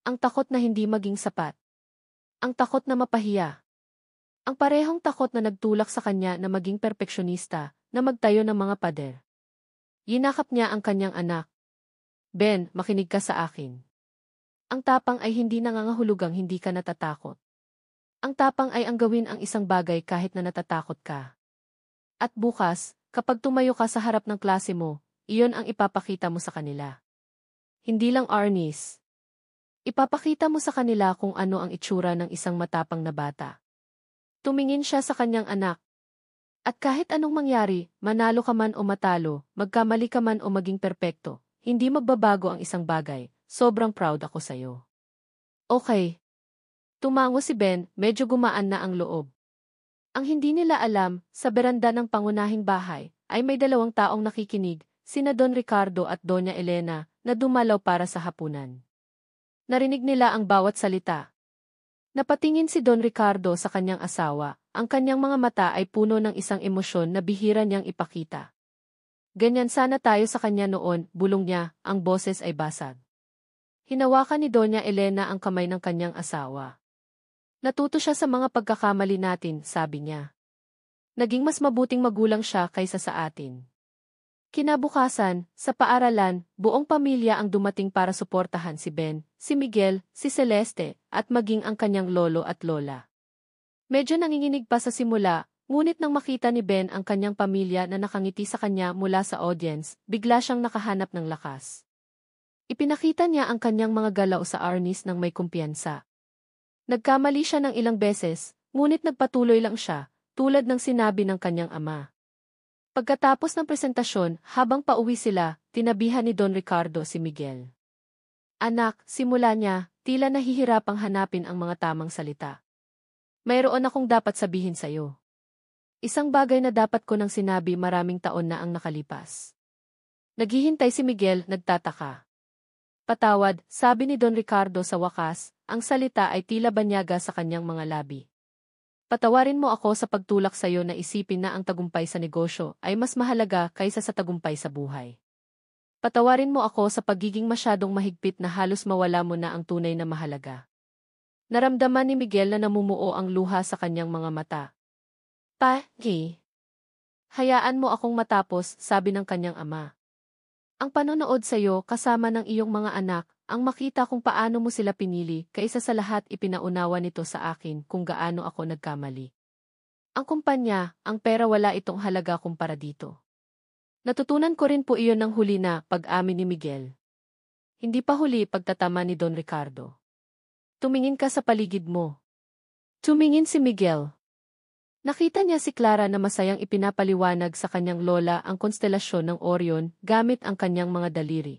Ang takot na hindi maging sapat. Ang takot na mapahiya. Ang parehong takot na nagtulak sa kanya na maging perpeksyonista, na magtayo ng mga pader. Yinakap niya ang kanyang anak. "Ben, makinig ka sa akin. Ang tapang ay hindi nangangahulugang hindi ka natatakot. Ang tapang ay ang gawin ang isang bagay kahit na natatakot ka. At bukas, kapag tumayo ka sa harap ng klase mo, iyon ang ipapakita mo sa kanila. Hindi lang arnis. Ipapakita mo sa kanila kung ano ang itsura ng isang matapang na bata." Tumingin siya sa kanyang anak. "At kahit anong mangyari, manalo ka man o matalo, magkamali ka man o maging perpekto, hindi magbabago ang isang bagay. Sobrang proud ako sa'yo." "Okay." Tumango si Ben, medyo gumaan na ang loob. Ang hindi nila alam, sa beranda ng pangunahing bahay, ay may dalawang taong nakikinig, sina Don Ricardo at Doña Elena, na dumalaw para sa hapunan. Narinig nila ang bawat salita. Napatingin si Don Ricardo sa kanyang asawa, ang kanyang mga mata ay puno ng isang emosyon na bihira niyang ipakita. "Ganyan sana tayo sa kanya noon," bulong niya, ang boses ay basag. Hinawakan ni Doña Elena ang kamay ng kanyang asawa. "Natuto siya sa mga pagkakamali natin," sabi niya. "Naging mas mabuting magulang siya kaysa sa atin." Kinabukasan, sa paaralan, buong pamilya ang dumating para suportahan si Ben, si Miguel, si Celeste, at maging ang kanyang lolo at lola. Medyo nanginginig pa sa simula, ngunit nang makita ni Ben ang kanyang pamilya na nakangiti sa kanya mula sa audience, bigla siyang nakahanap ng lakas. Ipinakita niya ang kanyang mga galaw sa arnis ng may kumpiyansa. Nagkamali siya ng ilang beses, ngunit nagpatuloy lang siya, tulad ng sinabi ng kanyang ama. Pagkatapos ng presentasyon, habang pauwi sila, tinabihan ni Don Ricardo si Miguel. "Anak," simula niya, tila nahihirapang hanapin ang mga tamang salita. "Mayroon akong dapat sabihin sa'yo. Isang bagay na dapat ko nang sinabi maraming taon na ang nakalipas." Naghihintay si Miguel, nagtataka. "Patawad," sabi ni Don Ricardo sa wakas, ang salita ay tila banyaga sa kanyang mga labi. "Patawarin mo ako sa pagtulak sa'yo na isipin na ang tagumpay sa negosyo ay mas mahalaga kaysa sa tagumpay sa buhay. Patawarin mo ako sa pagiging masyadong mahigpit na halos mawala mo na ang tunay na mahalaga." Naramdaman ni Miguel na namumuo ang luha sa kanyang mga mata. Hayaan mo akong matapos, sabi ng kanyang ama. Ang panonood sa'yo kasama ng iyong mga anak, ang makita kung paano mo sila pinili, kaysa sa lahat ipinaunawa nito sa akin kung gaano ako nagkamali. Ang kumpanya, ang pera wala itong halaga kumpara dito. Natutunan ko rin po iyon ng huli na pag-amin ni Miguel. Hindi pa huli pagtatama ni Don Ricardo. Tumingin ka sa paligid mo. Tumingin si Miguel. Nakita niya si Clara na masayang ipinapaliwanag sa kanyang lola ang konstelasyon ng Orion gamit ang kanyang mga daliri.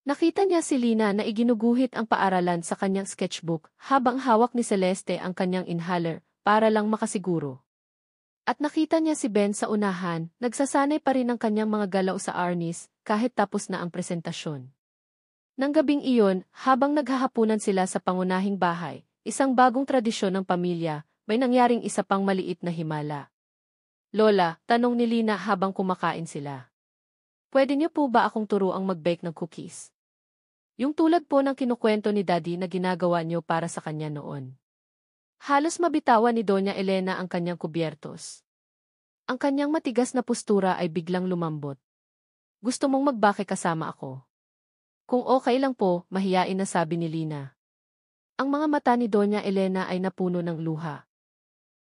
Nakita niya si Lina na iginuguhit ang paaralan sa kanyang sketchbook habang hawak ni Celeste ang kanyang inhaler para lang makasiguro. At nakita niya si Ben sa unahan, nagsasanay pa rin ang kanyang mga galaw sa arnis kahit tapos na ang presentasyon. Nang gabing iyon, habang naghahapunan sila sa pangunahing bahay, isang bagong tradisyon ng pamilya, may nangyaring isa pang maliit na himala. Lola, tanong ni Lina habang kumakain sila. Pwede niyo po ba akong turuang mag-bake ng cookies? Yung tulad po ng kinukwento ni Daddy na ginagawa niyo para sa kanya noon. Halos mabitawan ni Doña Elena ang kanyang kubyertos. Ang kanyang matigas na postura ay biglang lumambot. Gusto mong magbake kasama ako? Kung okay lang po, mahiyain na sabi ni Lina. Ang mga mata ni Doña Elena ay napuno ng luha.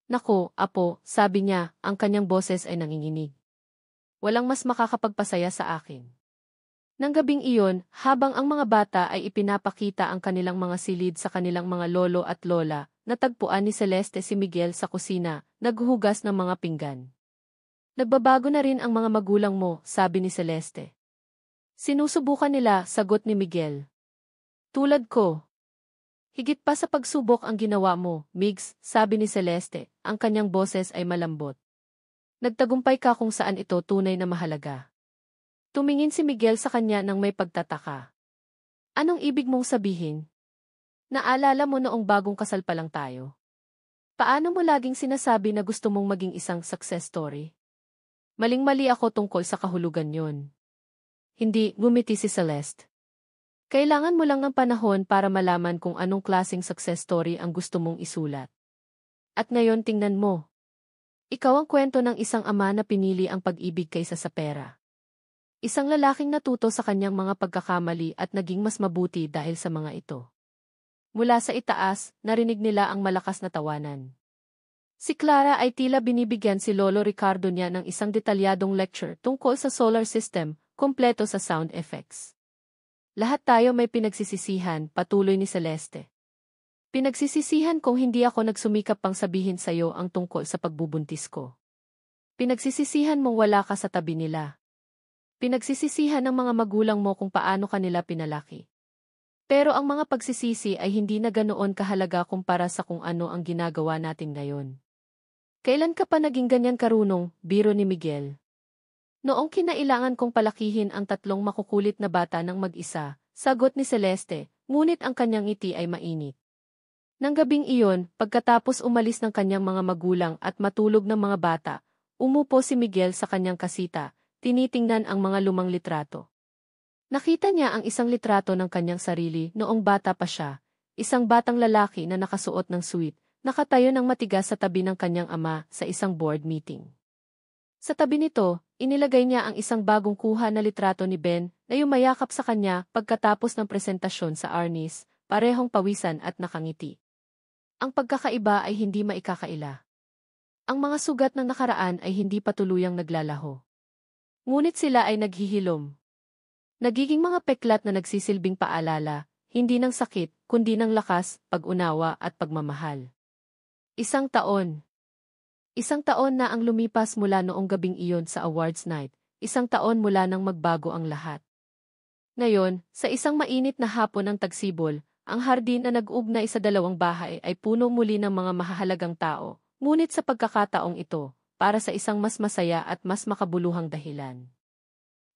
Nako, apo, sabi niya, ang kanyang boses ay nanginginig. Walang mas makakapagpasaya sa akin. Nang gabing iyon, habang ang mga bata ay ipinapakita ang kanilang mga silid sa kanilang mga lolo at lola, natagpuan ni Celeste si Miguel sa kusina, naghuhugas ng mga pinggan. Nagbabago na rin ang mga magulang mo, sabi ni Celeste. Sinusubukan nila, sagot ni Miguel. Tulad ko. Higit pa sa pagsubok ang ginawa mo, Migs, sabi ni Celeste, ang kanyang boses ay malambot. Nagtagumpay ka kung saan ito tunay na mahalaga. Tumingin si Miguel sa kanya nang may pagtataka. Anong ibig mong sabihin? Naalala mo noong bagong kasal pa lang tayo? Paano mo laging sinasabi na gusto mong maging isang success story? Maling-mali ako tungkol sa kahulugan yon. Hindi, gumiti si Celeste. Kailangan mo lang ng panahon para malaman kung anong klaseng success story ang gusto mong isulat. At ngayon tingnan mo. Ikaw ang kwento ng isang ama na pinili ang pag-ibig kaysa sa pera. Isang lalaking natuto sa kanyang mga pagkakamali at naging mas mabuti dahil sa mga ito. Mula sa itaas, narinig nila ang malakas na tawanan. Si Clara ay tila binibigyan si Lolo Ricardo niya ng isang detalyadong lecture tungkol sa solar system, kumpleto sa sound effects. Lahat tayo may pinagsisisihan, patuloy ni Celeste. Pinagsisisihan kung hindi ako nagsumikap pang sabihin sa'yo ang tungkol sa pagbubuntis ko. Pinagsisisihan mong wala ka sa tabi nila. Pinagsisisihan ng mga magulang mo kung paano kanila pinalaki. Pero ang mga pagsisisi ay hindi na ganoon kahalaga kumpara sa kung ano ang ginagawa natin ngayon. Kailan ka pa naging ganyan karunong, biro ni Miguel? Noong kinailangan kong palakihin ang tatlong makukulit na bata ng mag-isa, sagot ni Celeste, ngunit ang kanyang ngiti ay mainit. Nang gabing iyon, pagkatapos umalis ng kanyang mga magulang at matulog ng mga bata, umupo si Miguel sa kanyang kasita, tinitingnan ang mga lumang litrato. Nakita niya ang isang litrato ng kanyang sarili noong bata pa siya, isang batang lalaki na nakasuot ng suit, nakatayo ng matigas sa tabi ng kanyang ama sa isang board meeting. Sa tabi nito, inilagay niya ang isang bagong kuha na litrato ni Ben na yumayakap sa kanya pagkatapos ng presentasyon sa arnis, parehong pawisan at nakangiti. Ang pagkakaiba ay hindi maikakaila. Ang mga sugat ng nakaraan ay hindi pa tuluyang naglalaho. Ngunit sila ay naghihilom. Nagiging mga peklat na nagsisilbing paalala, hindi ng sakit, kundi ng lakas, pag-unawa at pagmamahal. Isang taon. Isang taon na ang lumipas mula noong gabing iyon sa awards night, isang taon mula nang magbago ang lahat. Ngayon, sa isang mainit na hapon ng tagsibol, ang hardin na nag-ugnay sa dalawang bahay ay puno muli ng mga mahahalagang tao, ngunit sa pagkakataong ito, para sa isang mas masaya at mas makabuluhang dahilan.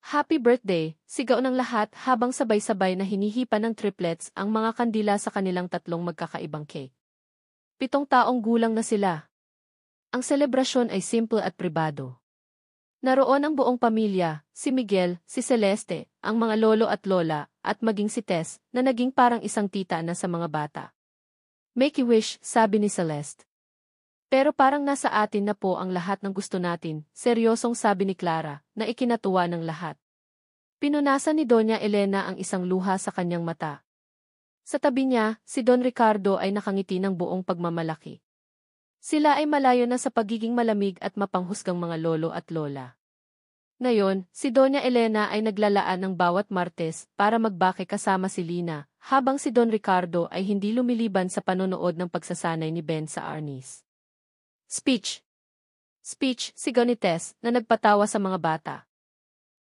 Happy birthday, sigaw ng lahat habang sabay-sabay na hinihipan ng triplets ang mga kandila sa kanilang tatlong magkakaibang cake. 7 taong gulang na sila. Ang selebrasyon ay simple at pribado. Naroon ang buong pamilya, si Miguel, si Celeste, ang mga lolo at lola, at maging si Tess, na naging parang isang tita na sa mga bata. Make a wish, sabi ni Celeste. Pero parang nasa atin na po ang lahat ng gusto natin, seryosong sabi ni Clara, na ikinatuwa ng lahat. Pinunasan ni Doña Elena ang isang luha sa kanyang mata. Sa tabi niya, si Don Ricardo ay nakangiti ng buong pagmamalaki. Sila ay malayo na sa pagiging malamig at mapanghusgang mga lolo at lola. Ngayon, si Doña Elena ay naglalaan ng bawat Martes para magbake kasama si Lina, habang si Don Ricardo ay hindi lumiliban sa panonood ng pagsasanay ni Ben sa arnis. Speech! Speech, sigaw ni Tess na nagpatawa sa mga bata.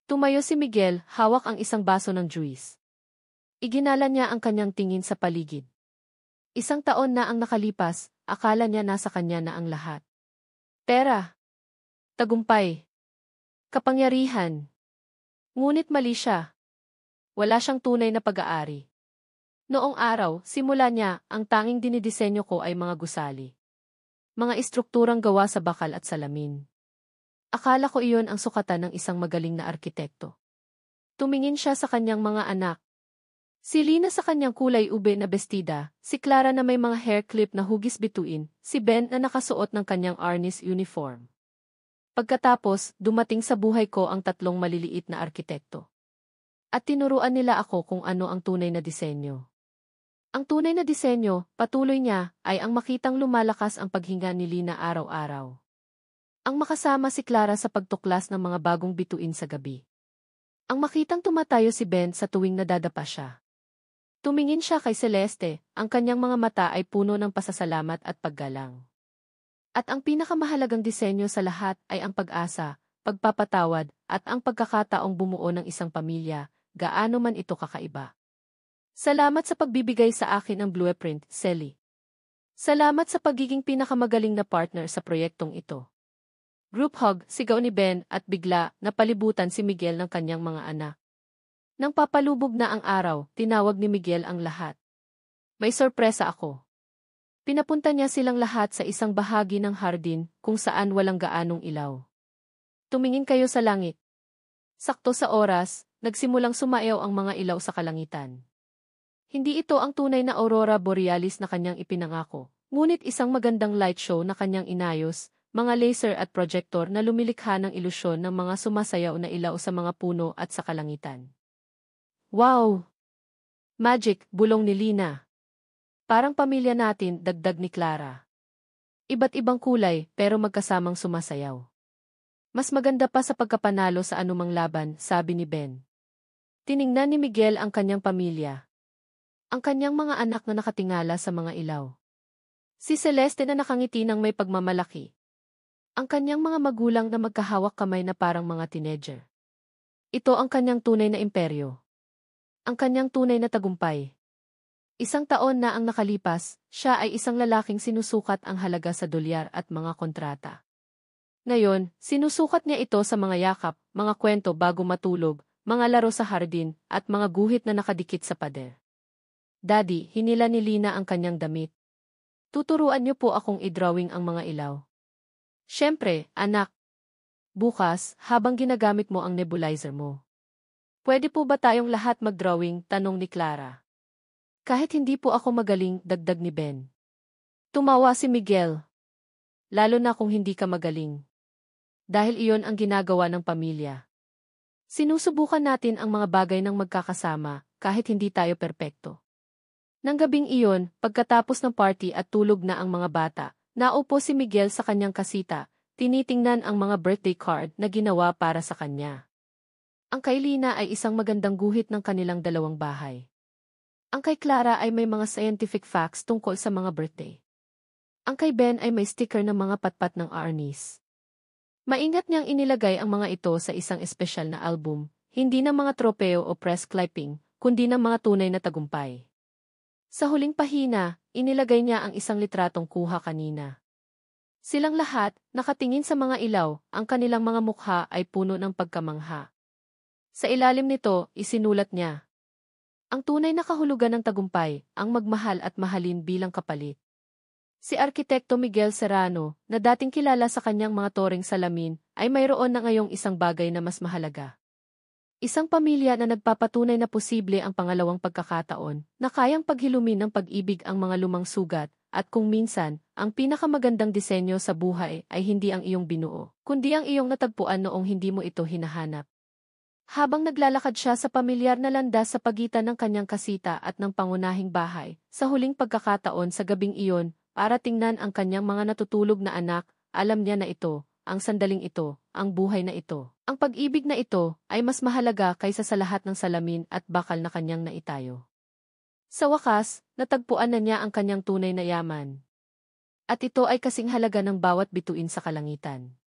Tumayo si Miguel, hawak ang isang baso ng juice. Iginala niya ang kanyang tingin sa paligid. Isang taon na ang nakalipas, akala niya nasa kanya na ang lahat. Pera. Tagumpay. Kapangyarihan. Ngunit mali siya. Wala siyang tunay na pag-aari. Noong araw, simula niya, ang tanging dinidisenyo ko ay mga gusali. Mga istrukturang gawa sa bakal at salamin. Akala ko iyon ang sukatan ng isang magaling na arkitekto. Tumingin siya sa kanyang mga anak. Si Lina sa kanyang kulay ube na bestida, si Clara na may mga hair clip na hugis bituin, si Ben na nakasuot ng kanyang arnis uniform. Pagkatapos, dumating sa buhay ko ang tatlong maliliit na arkitekto. At tinuruan nila ako kung ano ang tunay na disenyo. Ang tunay na disenyo, patuloy niya, ay ang makitang lumalakas ang paghinga ni Lina araw-araw. Ang makasama si Clara sa pagtuklas ng mga bagong bituin sa gabi. Ang makitang tumatayo si Ben sa tuwing nadadapa siya. Tumingin siya kay Celeste, ang kanyang mga mata ay puno ng pasasalamat at paggalang. At ang pinakamahalagang disenyo sa lahat ay ang pag-asa, pagpapatawad, at ang pagkakataong bumuo ng isang pamilya, gaano man ito kakaiba. Salamat sa pagbibigay sa akin ng blueprint, Sally. Salamat sa pagiging pinakamagaling na partner sa proyektong ito. Group hug, sigaw ni Ben at bigla napalibutan si Miguel ng kanyang mga anak. Nang papalubog na ang araw, tinawag ni Miguel ang lahat. May sorpresa ako. Pinapunta niya silang lahat sa isang bahagi ng hardin kung saan walang gaanong ilaw. Tumingin kayo sa langit. Sakto sa oras, nagsimulang sumayaw ang mga ilaw sa kalangitan. Hindi ito ang tunay na aurora borealis na kanyang ipinangako, ngunit isang magandang light show na kanyang inayos, mga laser at projector na lumilikha ng ilusyon ng mga sumasayaw na ilaw sa mga puno at sa kalangitan. Wow! Magic, bulong ni Lina. Parang pamilya natin, dagdag ni Clara. Iba't ibang kulay, pero magkasamang sumasayaw. Mas maganda pa sa pagkapanalo sa anumang laban, sabi ni Ben. Tiningnan ni Miguel ang kanyang pamilya. Ang kanyang mga anak na nakatingala sa mga ilaw. Si Celeste na nakangiti ng may pagmamalaki. Ang kanyang mga magulang na magkahawak kamay na parang mga teenager. Ito ang kanyang tunay na imperyo. Ang kanyang tunay na tagumpay. Isang taon na ang nakalipas, siya ay isang lalaking sinusukat ang halaga sa dolyar at mga kontrata. Ngayon, sinusukat niya ito sa mga yakap, mga kwento bago matulog, mga laro sa hardin, at mga guhit na nakadikit sa pader. Daddy, hinila ni Lina ang kanyang damit. Tuturuan niyo po akong i-drawing ang mga ilaw. Siyempre, anak. Bukas, habang ginagamit mo ang nebulizer mo. Pwede po ba tayong lahat mag-drawing? Tanong ni Clara. Kahit hindi po ako magaling, dagdag ni Ben. Tumawa si Miguel. Lalo na kung hindi ka magaling. Dahil iyon ang ginagawa ng pamilya. Sinusubukan natin ang mga bagay ng magkakasama, kahit hindi tayo perpekto. Nang gabing iyon, pagkatapos ng party at tulog na ang mga bata, naupo si Miguel sa kanyang kasita, tinitingnan ang mga birthday card na ginawa para sa kanya. Ang kay Lina ay isang magandang guhit ng kanilang dalawang bahay. Ang kay Clara ay may mga scientific facts tungkol sa mga birthday. Ang kay Ben ay may sticker ng mga patpat ng arnis. Maingat niyang inilagay ang mga ito sa isang espesyal na album, hindi ng mga tropeo o press clipping, kundi ng mga tunay na tagumpay. Sa huling pahina, inilagay niya ang isang litratong kuha kanina. Silang lahat, nakatingin sa mga ilaw, ang kanilang mga mukha ay puno ng pagkamangha. Sa ilalim nito, isinulat niya. Ang tunay na kahulugan ng tagumpay, ang magmahal at mahalin bilang kapalit. Si Arkitekto Miguel Serrano, na dating kilala sa kanyang mga toring salamin, ay mayroon na ngayong isang bagay na mas mahalaga. Isang pamilya na nagpapatunay na posible ang pangalawang pagkakataon, na kayang paghilumin ng pag-ibig ang mga lumang sugat, at kung minsan, ang pinakamagandang disenyo sa buhay ay hindi ang iyong binuo, kundi ang iyong natagpuan noong hindi mo ito hinahanap. Habang naglalakad siya sa pamilyar na landas sa pagitan ng kanyang kasita at ng pangunahing bahay, sa huling pagkakataon sa gabing iyon, para tingnan ang kanyang mga natutulog na anak, alam niya na ito, ang sandaling ito, ang buhay na ito, ang pag-ibig na ito, ay mas mahalaga kaysa sa lahat ng salamin at bakal na kanyang naitayo. Sa wakas, natagpuan na niya ang kanyang tunay na yaman. At ito ay kasing halaga ng bawat bituin sa kalangitan.